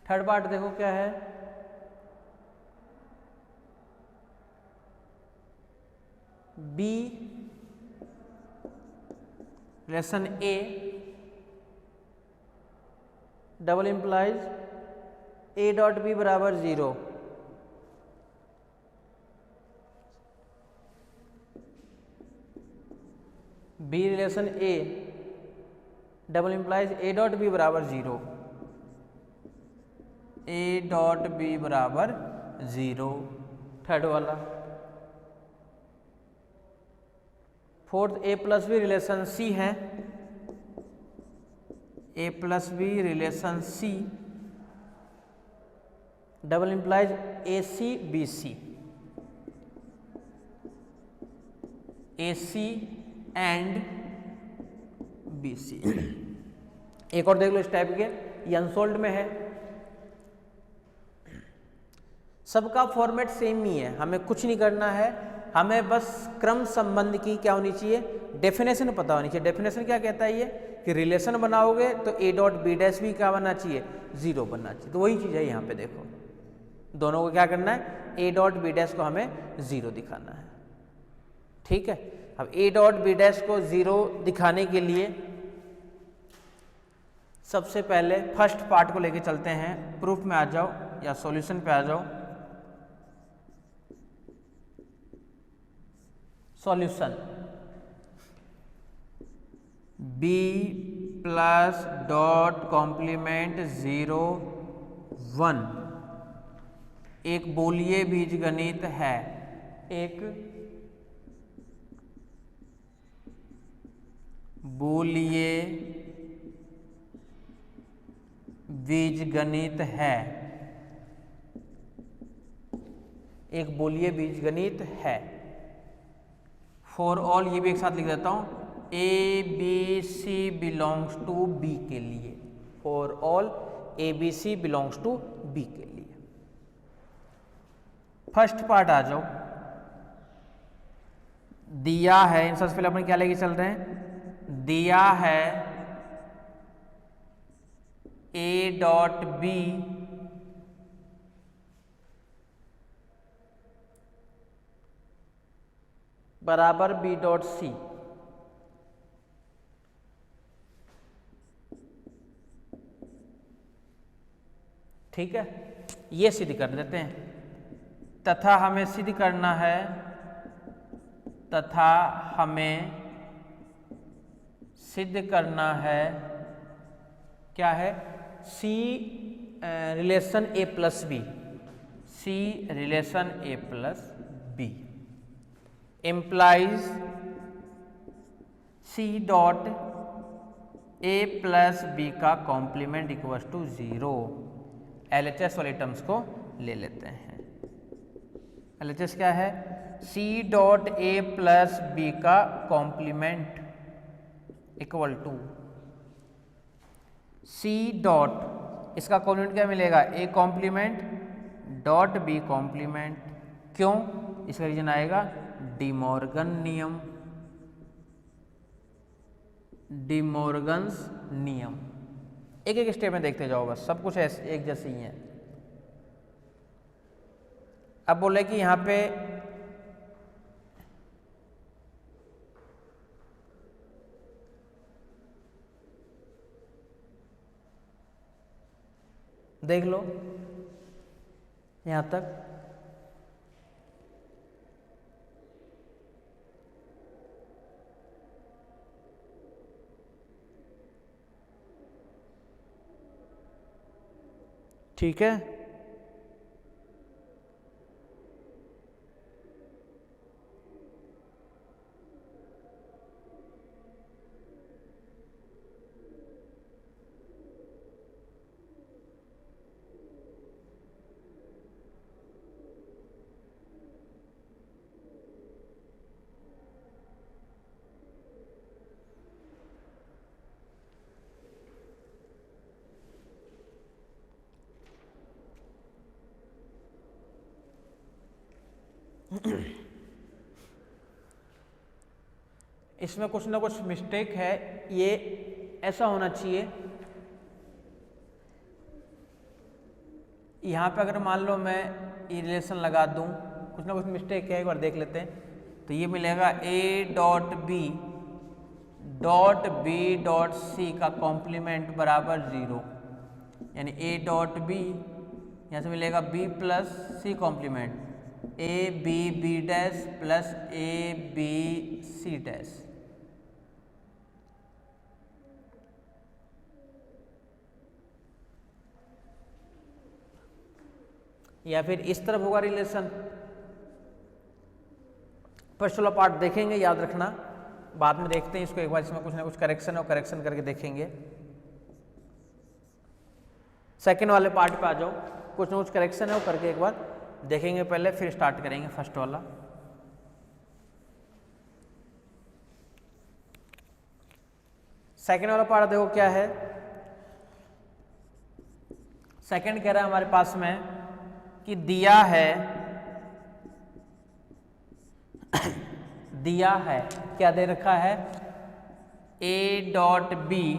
Third part देखो क्या है, B relation A double implies A dot B बराबर 0, B relation A double implies A dot B बराबर 0, A dot B बराबर 0, third वाला। Fourth A plus B relation C है, ए plus B relation C double implies A C B C, A C and B C. एक और देख लो इस type के, ये अनसोल्ड में है। सबका फॉर्मेट सेम ही है, हमें कुछ नहीं करना है, हमें बस क्रम संबंध की क्या होनी चाहिए, डेफिनेशन पता होनी चाहिए। डेफिनेशन क्या कहता है ये कि रिलेशन बनाओगे तो ए डॉट बी डैश भी क्या बनना चाहिए, 0 बनना चाहिए। तो वही चीज़ है यहाँ पे, देखो दोनों को क्या करना है, ए डॉट बी डैश को हमें 0 दिखाना है। ठीक है, अब ए डॉट बी डैश को 0 दिखाने के लिए सबसे पहले फर्स्ट पार्ट को लेके चलते हैं, प्रूफ में आ जाओ या सॉल्यूशन पे आ जाओ। Solution b plus dot complement 0 1 एक बोलिए बीजगणित है, एक बोलिए बीजगणित है, एक बोलिए बीजगणित है। फॉर ऑल, ये भी एक साथ लिख देता हूं, A B C belongs to B के लिए, for all A B C belongs to B के लिए। फर्स्ट पार्ट आ जाओ, दिया है, इन सबसे पहले अपन क्या लेके चल रहे हैं, दिया है ए डॉट बी बराबर बी डॉट सी, ठीक है, ये सिद्ध कर देते हैं। तथा हमें सिद्ध करना है, तथा हमें सिद्ध करना है क्या है, C relation A plus B, C relation A plus B implies C dot A plus B का कॉम्प्लीमेंट इक्वल टू 0। LHS वाले टर्म्स को ले लेते हैं। LHS क्या है, C dot A plus B का complement equal to C dot, इसका कॉम्प्लीमेंट क्या मिलेगा, A complement dot B complement. क्यों, इसका रीजन आएगा डिमॉर्गन नियम, डिमॉर्गन्स नियम। एक एक स्टेप में देखते जाओ, बस सब कुछ एक जैसे ही है। अब बोले कि यहां पे देख लो यहां तक, ठीक है। इसमें कुछ ना कुछ मिस्टेक है, ये ऐसा होना चाहिए, यहाँ पे अगर मान लो मैं ये रिलेशन लगा दूँ, कुछ ना कुछ मिस्टेक है, एक बार देख लेते हैं। तो ये मिलेगा a डॉट बी डॉट सी का कॉम्प्लीमेंट बराबर 0, यानी a डॉट बी, यहाँ से मिलेगा b plus C complement, A B dash plus A B C dash. या फिर इस तरफ होगा रिलेशन। फर्स्ट वाला पार्ट देखेंगे, याद रखना, बाद में देखते हैं इसको एक बार, इसमें कुछ ना कुछ करेक्शन है और करेक्शन करके देखेंगे। सेकंड वाले पार्ट पे आ जाओ, कुछ ना कुछ करेक्शन है वो करके एक बार देखेंगे पहले, फिर स्टार्ट करेंगे फर्स्ट वाला। सेकंड वाला पार्ट देखो क्या है। सेकंड कह रहा है हमारे पास में कि दिया है दिया है क्या दे रखा है, A डॉट बी।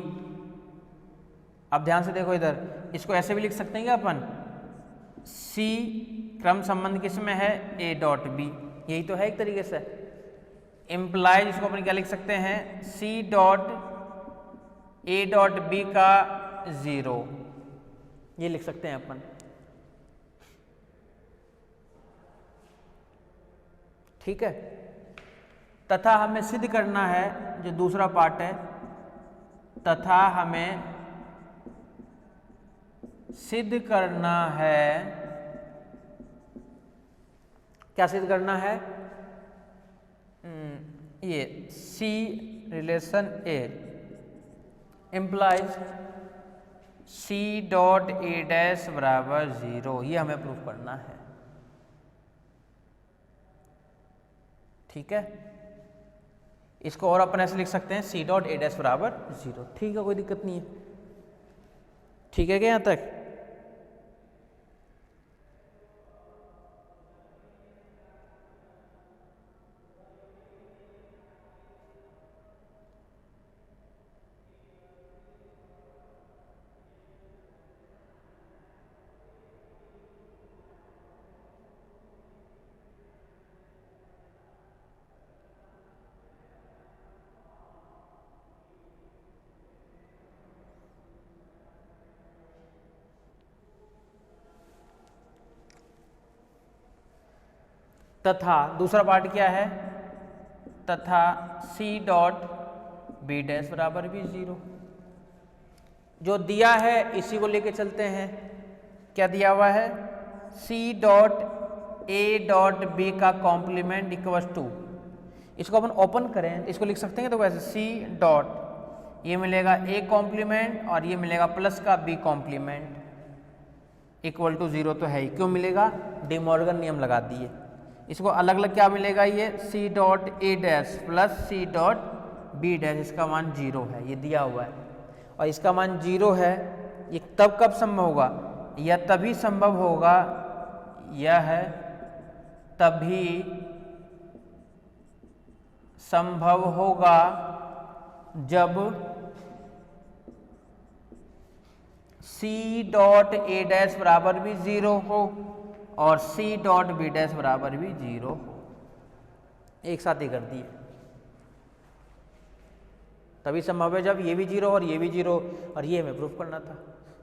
अब ध्यान से देखो इधर, इसको ऐसे भी लिख सकते हैं क्या अपन, C क्रम संबंध किस में है, A डॉट बी, यही तो है एक तरीके से। इम्प्लाइज इसको अपन क्या लिख सकते हैं, C dot A dot B का 0, ये लिख सकते हैं अपन। ठीक है, तथा हमें सिद्ध करना है, जो दूसरा पार्ट है, तथा हमें सिद्ध करना है, क्या सिद्ध करना है, ये C relation A implies C dot A dash बराबर 0, ये हमें प्रूफ करना है। ठीक है, इसको और अपन ऐसे लिख सकते हैं C डॉट A डैश बराबर 0। ठीक है, कोई दिक्कत नहीं है। ठीक है क्या यहाँ तक? तथा दूसरा पार्ट क्या है, तथा C डॉट B डैश बराबर भी 0। जो दिया है इसी को लेके चलते हैं। क्या दिया हुआ है, C dot A dot B का कॉम्प्लीमेंट इक्वल्स टू, इसको अपन ओपन करें इसको लिख सकते हैं तो वैसे C डॉट, ये मिलेगा A कॉम्प्लीमेंट और ये मिलेगा प्लस का B कॉम्प्लीमेंट इक्वल टू 0 तो है ही, क्यों मिलेगा, डी मॉर्गन नियम लगा दिए। इसको अलग अलग क्या मिलेगा, ये C dot A dash plus C dot B dash, इसका मान 0 है, ये दिया हुआ है और इसका मान 0 है। ये तब कब संभव होगा, यह तभी संभव होगा, यह है तभी संभव होगा जब C डॉट A डैश बराबर भी 0 हो और C डॉट B डैश बराबर भी 0 हो। एक साथ ही कर दिए, तभी संभव है जब ये भी 0 और ये भी 0, और ये हमें प्रूफ करना था।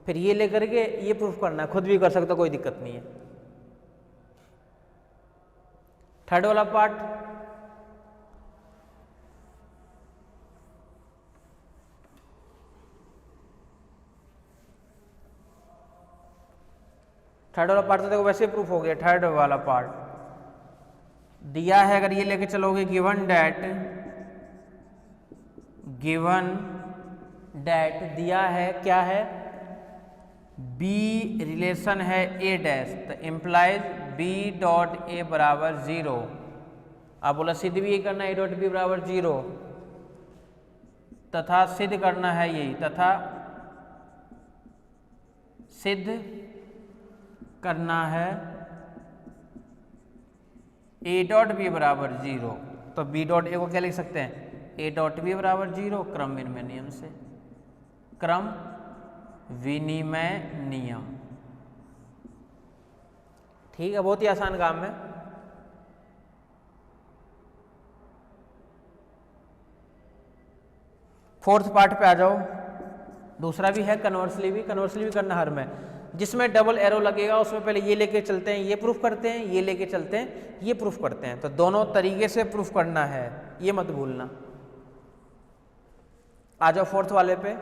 फिर ये लेकर के ये प्रूफ करना है, खुद भी कर सकते, कोई दिक्कत नहीं है। थर्ड वाला पार्ट, थर्ड वाला पार्ट तो देखो वैसे प्रूफ हो गया। थर्ड वाला पार्ट दिया है, अगर ये लेके चलोगे, गिवन डैट दिया है, क्या है, B रिलेशन है A डैश, तो इम्प्लाइज B डॉट A बराबर 0। आप बोला सिद्ध भी ये करना है A डॉट B बराबर 0, तथा सिद्ध करना है यही, तथा सिद्ध करना है A डॉट B बराबर 0, तो B डॉट A को क्या लिख सकते हैं, A डॉट B बराबर 0 क्रम विनिमय नियम से, क्रम विनिमय नियम। ठीक है, बहुत ही आसान काम है। फोर्थ पार्ट पे आ जाओ। दूसरा भी है, कन्वर्सली भी करना हर में, जिसमें डबल एरो लगेगा उसमें पहले ये लेके चलते हैं, ये प्रूफ करते हैं, ये लेके चलते हैं, ये प्रूफ करते हैं, तो दोनों तरीके से प्रूफ करना है, ये मत भूलना। आ जाओ फोर्थ वाले पे,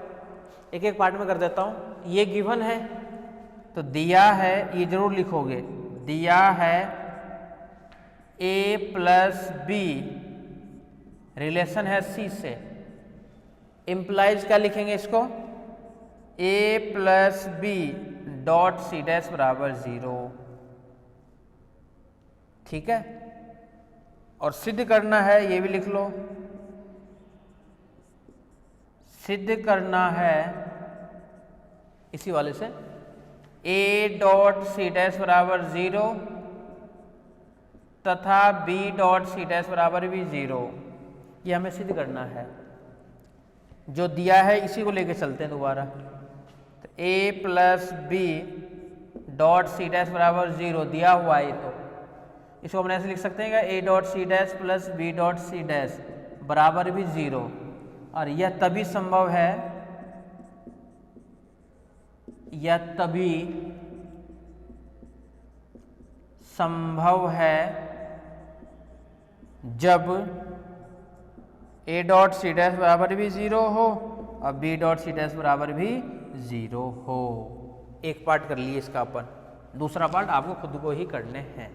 एक एक पार्ट में कर देता हूं। ये गिवन है तो दिया है, ये जरूर लिखोगे, दिया है A प्लस B रिलेशन है सी से, इम्प्लाइज क्या लिखेंगे इसको, A plus B dot C dash बराबर 0। ठीक है, और सिद्ध करना है, ये भी लिख लो, सिद्ध करना है इसी वाले से, ए डॉट सी डैश बराबर 0 तथा बी डॉट सी डैश बराबर भी 0। ये हमें सिद्ध करना है, जो दिया है इसी को लेके चलते हैं दोबारा। तो A plus B dot C dash बराबर 0 दिया हुआ है, तो इसको हम ऐसे लिख सकते हैं कि A dot C dash plus B dot C dash बराबर भी 0। और यह तभी संभव है, यह तभी संभव है जब ए डॉट सी डैश बराबर भी 0 हो और बी डॉट सी डैश बराबर भी 0 हो। एक पार्ट कर लिए इसका अपन, दूसरा पार्ट आपको खुद को ही करने हैं।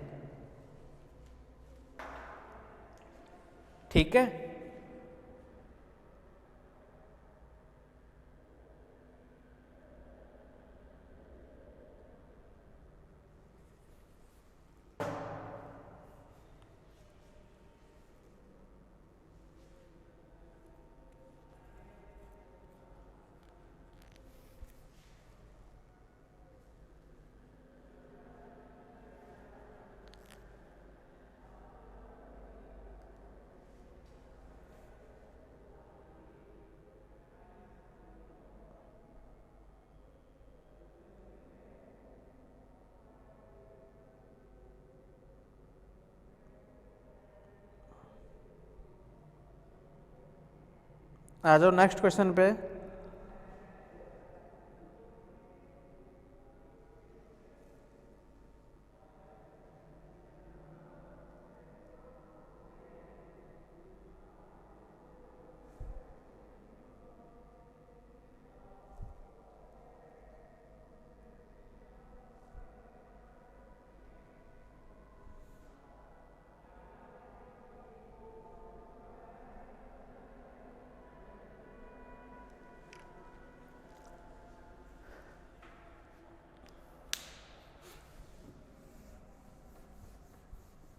ठीक है, आ जाओ नेक्स्ट क्वेश्चन पे।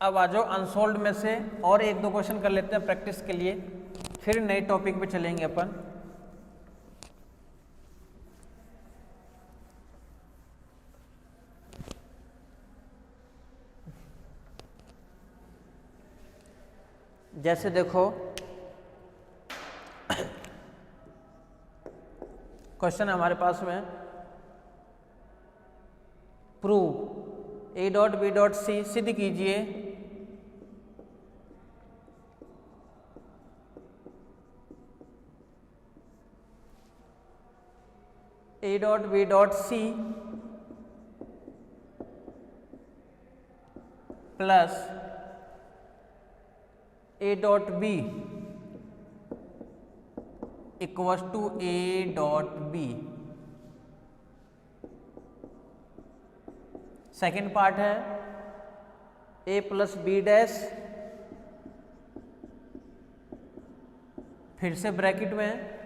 अब आ जाओ अनसोल्ड में से और एक दो क्वेश्चन कर लेते हैं प्रैक्टिस के लिए, फिर नए टॉपिक पे चलेंगे अपन। जैसे देखो क्वेश्चन हमारे पास में, prove a dot B dot c, सिद्ध कीजिए a dot B dot C plus A dot b equals to A dot b. Second part है ए प्लस बी डैश, फिर से ब्रैकेट में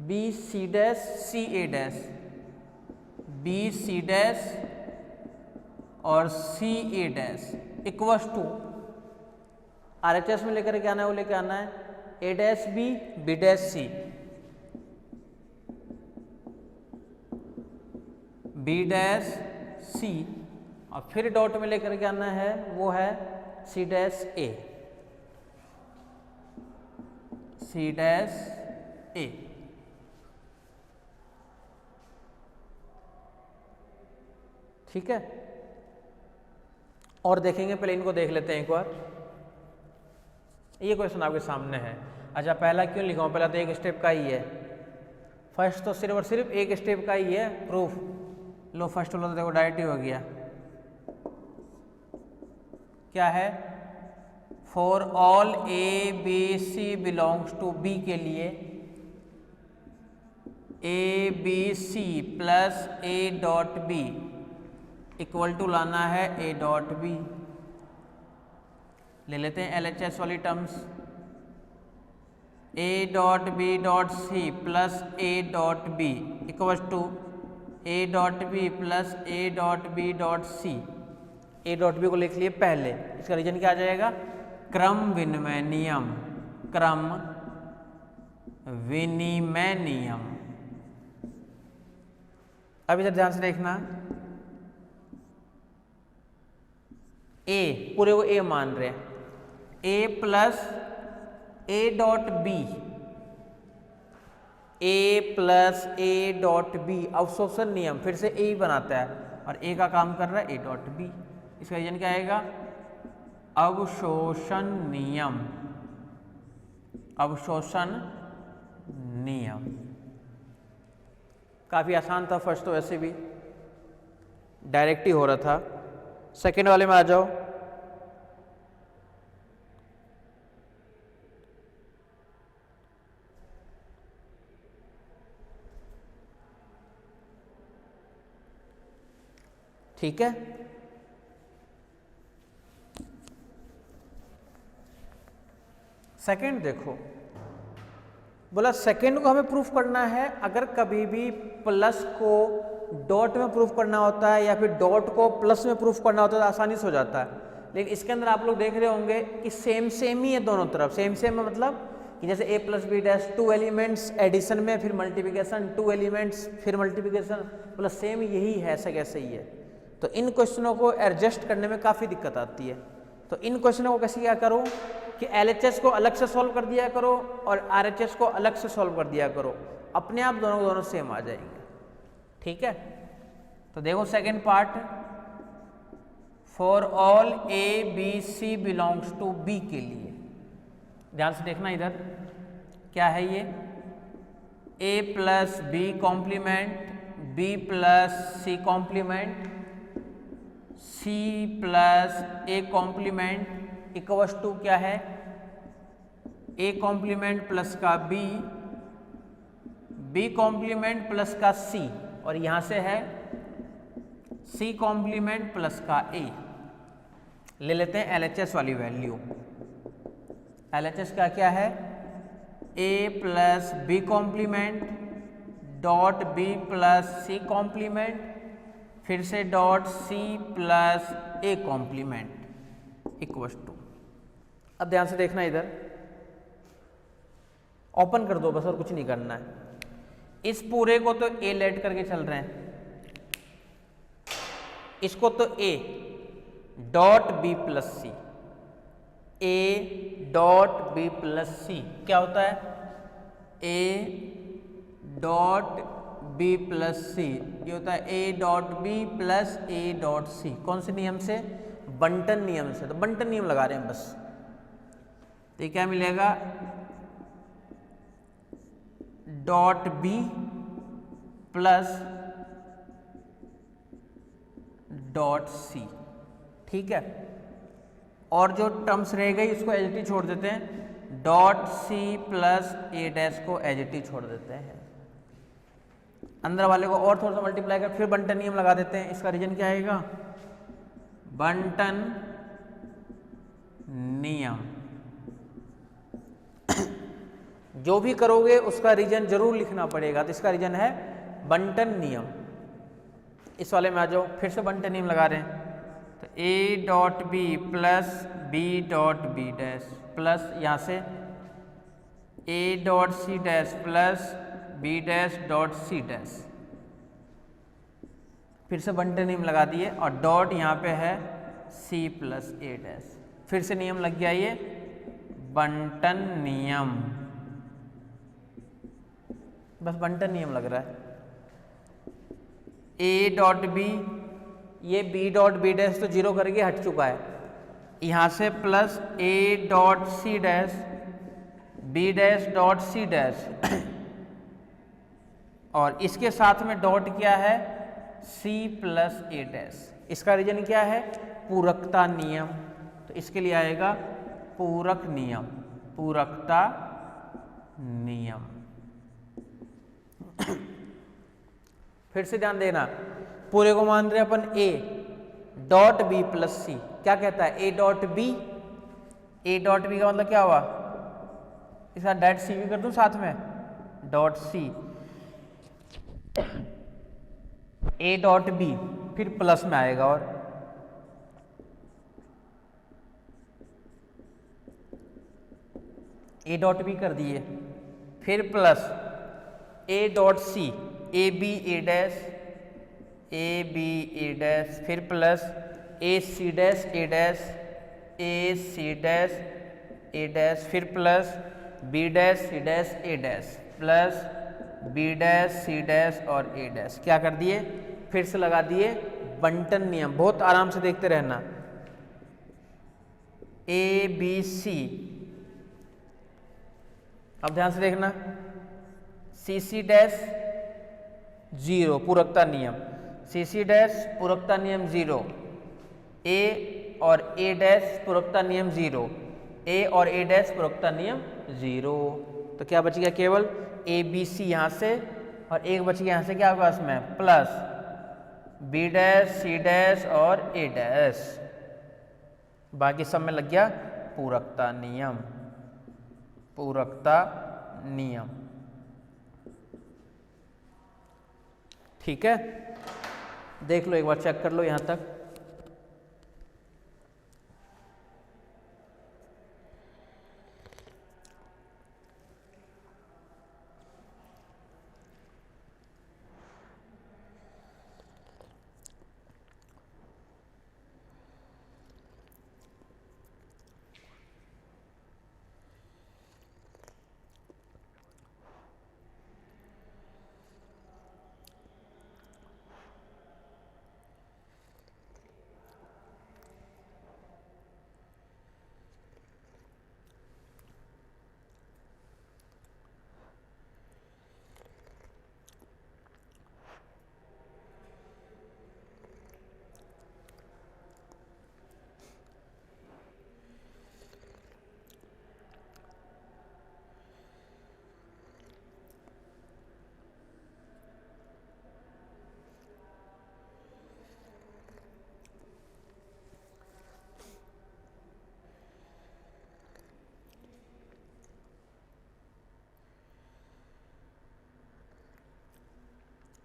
बी सी डैश सी ए डैश, बी सी dash और c A dash equals to, RHS में लेकर के आना है, वो लेकर आना है ए डैश बी बी डैश सी, बी डैश सी, और फिर डॉट में लेकर के आना है, वो है सी डैश ए, सी डैश ए। ठीक है, और देखेंगे, पहले इनको देख लेते हैं एक बार। ये क्वेश्चन आपके सामने है। अच्छा, पहला क्यों लिखा, पहला तो एक स्टेप का ही है, फर्स्ट तो सिर्फ और सिर्फ एक स्टेप का ही है प्रूफ। लो फर्स्ट वाला तो देखो डायरेक्ट ही हो गया, क्या है, for all A B C belongs to B के लिए A B c plus A dot b equal to लाना है ए डॉट बी। ले लेते हैं LHS वाली terms, a dot B dot C plus A dot b equals to A dot B plus A dot B dot C. A dot b को लिख लिए पहले, इसका रीजन क्या आ जाएगा, क्रम विनिमय नियम, क्रम विनिमय नियम। अब इधर ध्यान से देखना, ए पूरे को ए मान रहे हैं, A plus A dot B, A plus A dot B अवशोषण नियम फिर से ए ही बनाता है और ए का काम कर रहा है ए डॉट बी। इसका रीजन क्या आएगा, अवशोषण नियम, अवशोषण नियम। काफी आसान था, फर्स्ट तो वैसे भी डायरेक्ट ही हो रहा था। सेकंड वाले में आ जाओ। ठीक है, सेकंड देखो, बोला सेकंड को हमें प्रूफ करना है। अगर कभी भी प्लस को डॉट में प्रूफ करना होता है या फिर डॉट को प्लस में प्रूफ करना होता है तो आसानी से हो जाता है, लेकिन इसके अंदर आप लोग देख रहे होंगे कि सेम सेम ही है दोनों तरफ। सेम सेम है मतलब कि जैसे a plus B dash 2 elements addition में, फिर मल्टीप्लिकेशन 2 एलिमेंट्स फिर मल्टीप्लिकेशन, मतलब सेम यही है, ऐसा कैसे ही है। तो इन क्वेश्चनों को एडजस्ट करने में काफ़ी दिक्कत आती है। तो इन क्वेश्चनों को कैसे क्या करो कि LHS को अलग से सॉल्व कर दिया करो और RHS को अलग से सॉल्व कर दिया करो, अपने आप दोनों सेम आ जाएंगे। ठीक है, तो देखो second part, for all A B C belongs to B के लिए ध्यान से देखना, इधर क्या है ये, A plus b complement B plus C complement C plus A complement equals to क्या है, A कॉम्प्लीमेंट प्लस का B, B कॉम्प्लीमेंट प्लस का C, और यहां से है C कॉम्प्लीमेंट प्लस का A। ले लेते हैं LHS वाली वैल्यू। LHS का क्या है, A plus b complement dot B plus C complement फिर से dot C plus A complement equals to. अब ध्यान से देखना, इधर ओपन कर दो बस, और कुछ नहीं करना है। इस पूरे को तो A लेट करके चल रहे हैं, इसको तो A dot B plus C, A dot B plus C क्या होता है, A dot B plus C, ये होता है A dot B plus A dot C। कौन से नियम से, बंटन नियम से। तो बंटन नियम लगा रहे हैं बस, तो ये क्या मिलेगा, dot B plus dot C। ठीक है, और जो टर्म्स रह गई उसको एज इट इज छोड़ देते हैं, dot C plus A dash को एज इट इज छोड़ देते हैं। अंदर वाले को और थोड़ा सा मल्टीप्लाई कर फिर बंटन नियम लगा देते हैं। इसका रीजन क्या आएगा, बंटन नियम। जो भी करोगे उसका रीजन जरूर लिखना पड़ेगा, तो इसका रीजन है बंटन नियम। इस वाले में आ जाओ, फिर से बंटन नियम लगा रहे हैं, तो A dot B plus B dot B dash plus यहाँ से A dot C dash plus B dash dot C dash, फिर से बंटन नियम लगा दिए, और डॉट यहाँ पे है C प्लस A डैश, फिर से नियम लग गया ये बंटन नियम, बस बंटन नियम लग रहा है। A डॉट B, ये B डॉट B डैश तो जीरो करके हट चुका है, यहाँ से plus A dot C dash B dash dot C dash, और इसके साथ में डॉट क्या है, C प्लस A डैश। इसका रीजन क्या है, पूरकता नियम, तो इसके लिए आएगा पूरक नियम, पूरकता नियम। फिर से ध्यान देना, पूरे को मान रहे अपन A dot B plus C, क्या कहता है A dot B, A dot B का मतलब क्या हुआ, इसका डॉट सी भी कर दूं साथ में, डॉट सी, ए डॉट बी, फिर प्लस में आएगा, और ए डॉट बी कर दिए, फिर plus A dot C, A B A dash, A B A dash, फिर plus A C dash A dash, A C dash A dash, फिर plus B dash C dash A dash, plus B dash C dash और ए dash. क्या कर दिए, फिर से लगा दिए बंटन नियम, बहुत आराम से देखते रहना। ए बी सी, अब ध्यान से देखना, सी सी डैश 0 पूरकता नियम, सी सी डैश पूरकता नियम 0, ए और ए डैश पूरकता नियम 0, ए और ए डैश पूरकता नियम 0। तो क्या बच गया, केवल ए बी सी यहाँ से, और एक बच गया यहाँ से क्या होगा इसमें, प्लस बी डैश सी डैश और ए डैश, बाकी सब में लग गया पूरकता नियम, पूरकता नियम। ठीक है, देख लो एक बार, चेक कर लो यहां तक।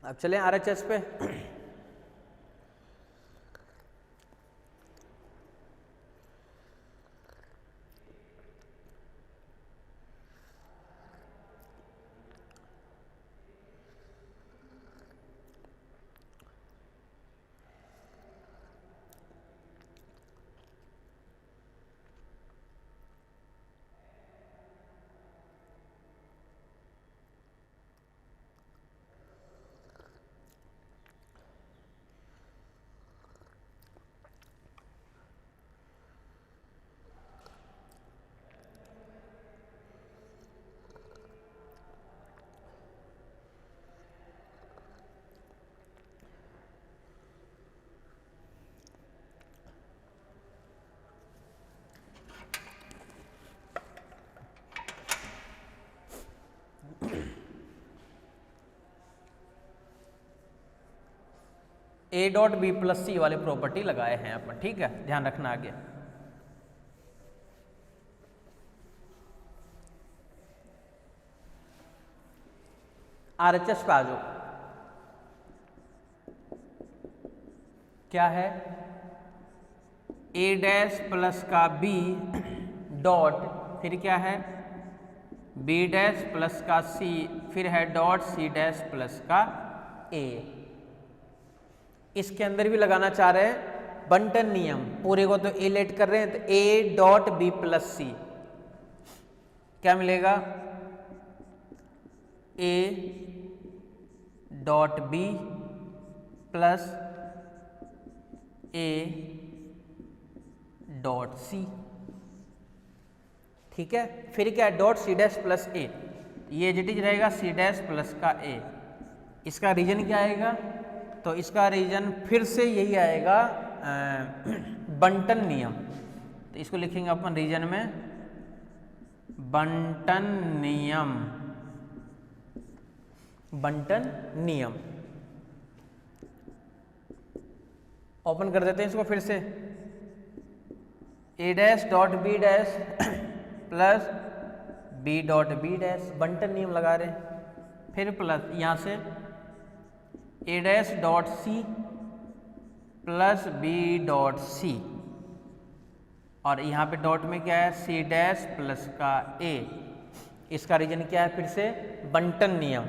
अब चलें आरएचएस पे। ए डॉट बी प्लस सी वाले प्रॉपर्टी लगाए हैं अपन, ठीक है, ध्यान रखना आगे। आरएचएस पे आ जाओ, क्या है, ए डैश प्लस का बी डॉट, फिर क्या है, बी डैश प्लस का सी, फिर है डॉट सी डैश प्लस का ए। इसके अंदर भी लगाना चाह रहे हैं बंटन नियम, पूरे को तो ए लेट कर रहे हैं, तो ए डॉट बी प्लस सी क्या मिलेगा, a dot B plus A dot c, ठीक है। फिर क्या है, dot C dash plus a, ये एज इट इज रहेगा सी डैश प्लस का ए। इसका रीजन क्या आएगा, तो इसका रीजन फिर से यही आएगा बंटन नियम, तो इसको लिखेंगे अपन रीजन में बंटन नियम, बंटन नियम। ओपन कर देते हैं इसको फिर से, A dash dot B dash plus B dot B dash, बंटन नियम लगा रहे हैं, फिर प्लस यहाँ से A dash dot C plus B dot C, और यहाँ पे डॉट में क्या है, सी डैश प्लस का ए। इसका रीजन क्या है, फिर से बंटन नियम,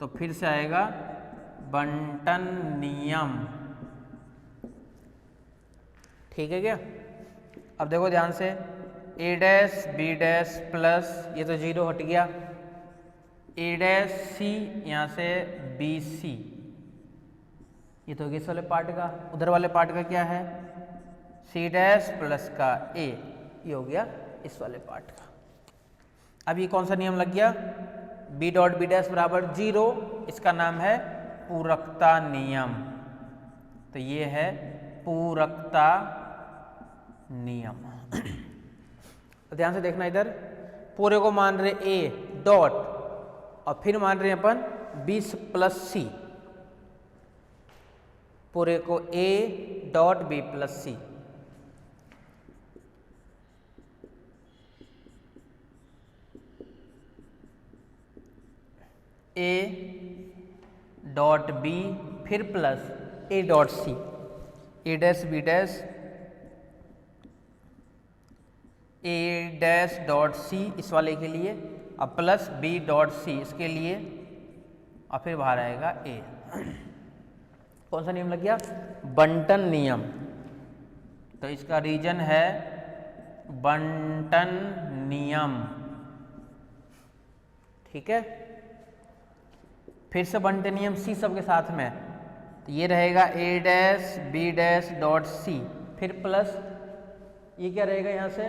तो फिर से आएगा बंटन नियम। ठीक है क्या? अब देखो ध्यान से, A dash B dash plus, ये तो जीरो हट गया, ए डैश सी, यहाँ से बी सी, ये तो इस वाले पार्ट का, उधर वाले पार्ट का क्या है, सी डैश प्लस का ए, ये हो गया इस वाले पार्ट का। अब ये कौन सा नियम लग गया, बी डॉट बी डैश बराबर जीरो, इसका नाम है पूरकता नियम। तो ये है पूरकता नियम। तो ध्यान से देखना, इधर पूरे को मान रहे ए डॉट और फिर मान रहे हैं अपन बी प्लस सी, पूरे को A dot B plus C, A dot B फिर plus A dot C, A dash B dash, A dash dot C इस वाले के लिए, अब प्लस बी डॉट सी इसके लिए, और फिर बाहर आएगा ए। कौन सा नियम लग गया, बंटन नियम। तो इसका रीजन है बंटन नियम। ठीक है, फिर से बंटन नियम सी सबके साथ में, तो ये रहेगा A dash B dash dot C, फिर प्लस ये क्या रहेगा यहाँ से,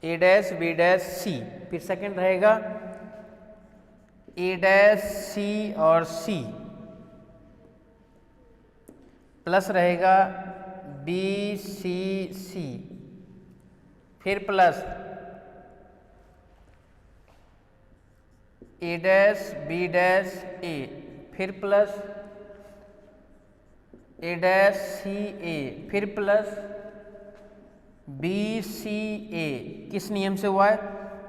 A dash B dash C, फिर सेकंड रहेगा ए डैश सी और सी, प्लस रहेगा बी सी सी, फिर plus A dash B dash ए, फिर प्लस ए डैश सी ए, फिर प्लस बी सी ए। किस नियम से हुआ है,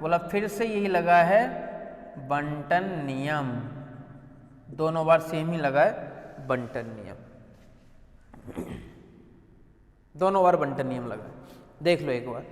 बोला फिर से यही लगा है बंटन नियम, दोनों बार सेम ही लगा है बंटन नियम, दोनों बार बंटन नियम लगा है। देख लो एक बार,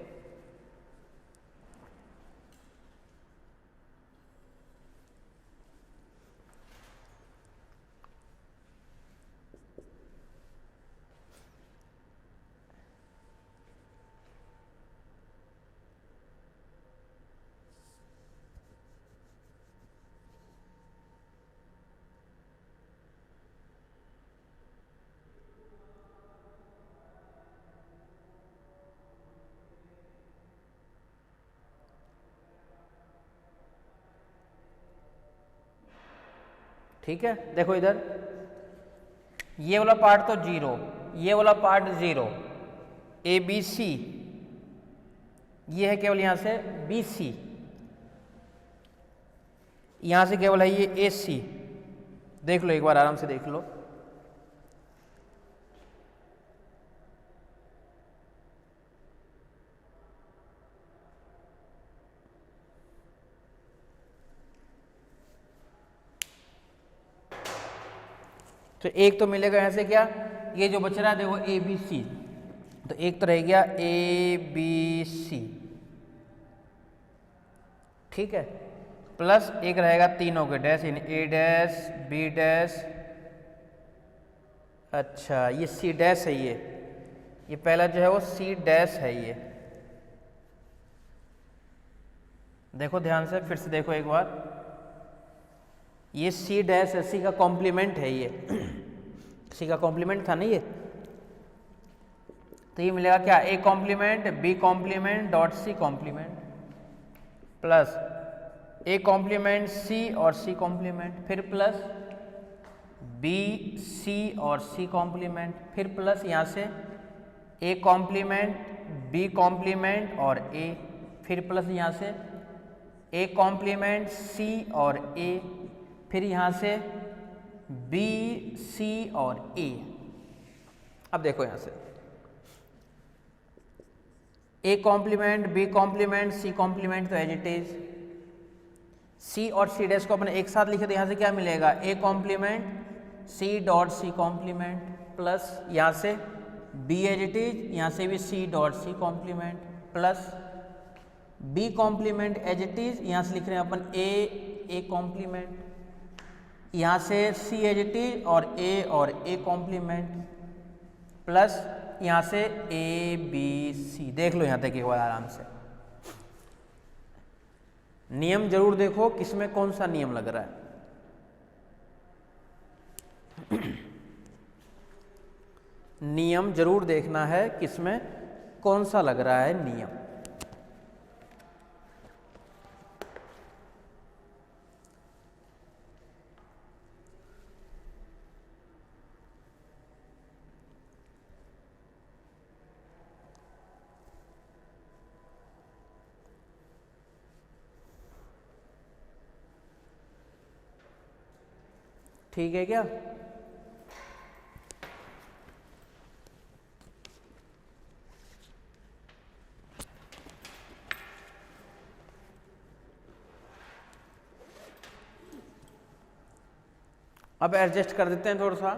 ठीक है। देखो इधर ये वाला पार्ट तो जीरो, ये वाला part zero, a B c, ये है केवल यहां से बी सी, यहां से केवल है ये ए सी। देख लो एक बार आराम से देख लो, तो एक तो मिलेगा यहाँ से क्या, ये जो बच रहा है देखो ए बी सी, तो एक तो रह गया ए बी सी, ठीक है, प्लस एक रहेगा तीनों के dash, A dash B dash, अच्छा ये सी डैश है, ये पहला जो है वो सी डैश है। ये देखो ध्यान से, फिर से देखो एक बार, ये सी डैश है, सी का कॉम्प्लीमेंट है, ये सी का कॉम्प्लीमेंट था ना ये, तो ये मिलेगा क्या, a complement b complement dot c complement, plus a complement c और सी कॉम्प्लीमेंट, फिर प्लस बी सी और सी कॉम्प्लीमेंट, फिर प्लस यहाँ से ए कॉम्प्लीमेंट बी कॉम्प्लीमेंट और ए, फिर प्लस यहाँ से ए कॉम्प्लीमेंट सी और ए, फिर यहाँ से बी सी और ए, अब देखो यहां से a complement, b complement, c complement, तो एज इट इज सी और सी डैश को अपने एक साथ लिखे तो यहां से क्या मिलेगा, a complement c dot c complement plus यहां से बी एज इट इज, यहां से भी c dot c complement plus b complement as it is, यहां से लिख रहे हैं अपन ए कॉम्प्लीमेंट, यहां से सी एज इट इज और ए कॉम्प्लीमेंट प्लस यहां से ए बी सी। देख लो यहां तक एक बार आराम से, नियम जरूर देखो किसमें कौन सा नियम लग रहा है। नियम जरूर देखना है किसमें कौन सा लग रहा है नियम। ठीक है क्या? अब एडजस्ट कर देते हैं थोड़ा सा।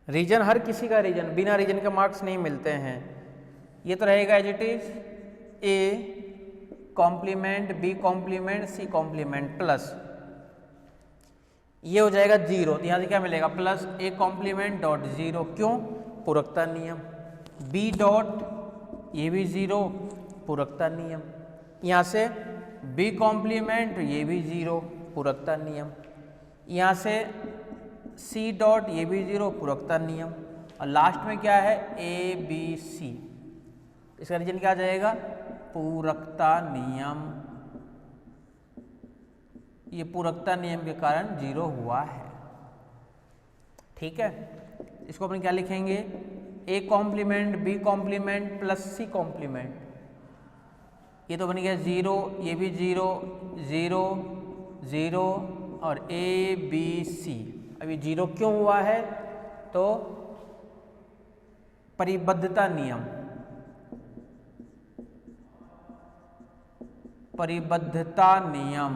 रीजन हर किसी का रीजन, बिना रीजन के मार्क्स नहीं मिलते हैं। ये तो रहेगा as it is a complement b complement c complement plus ये हो जाएगा जीरो, तो यहाँ से क्या मिलेगा plus a complement dot zero, क्यों, पूरकता नियम, बी डॉट ये भी जीरो, पूरकता नियम, यहाँ से बी कॉम्प्लीमेंट ये भी जीरो, पूरकता नियम, यहाँ से सी डॉट ये भी जीरो, पूरकता नियम, और लास्ट में क्या है ए बी सी। इसका रीजन क्या आ जाएगा, पूरकता नियम, ये पूरकता नियम के कारण जीरो हुआ है। ठीक है, इसको अपन क्या लिखेंगे, a complement b complement plus C complement, ये तो बन गया जीरो, ये भी जीरो जीरो जीरो और ए बी सी। अभी जीरो क्यों हुआ है, तो परिबद्धता नियम, परिबद्धता नियम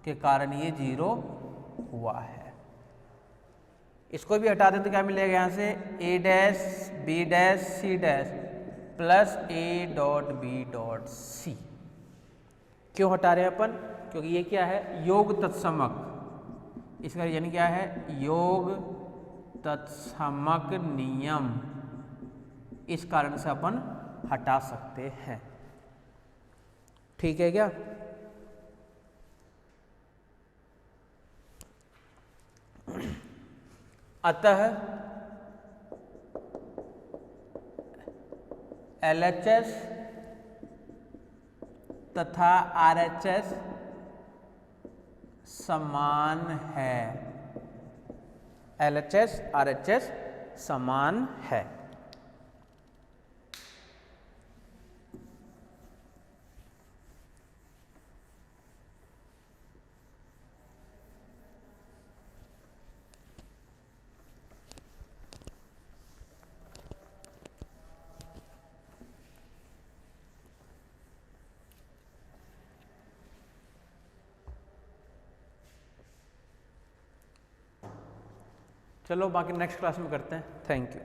के कारण ये जीरो हुआ है। इसको भी हटा दें तो क्या मिलेगा, यहाँ से A dash B dash C dash plus A dot B dot C. क्यों हटा रहे हैं अपन, क्योंकि ये क्या है योग तत्समक, इसका रीजन क्या है योग तत्समक नियम, इस कारण से अपन हटा सकते हैं। ठीक है क्या? अतः LHS तथा RHS समान है, LHS RHS समान है। चलो बाकी नेक्स्ट क्लास में करते हैं। Thank you.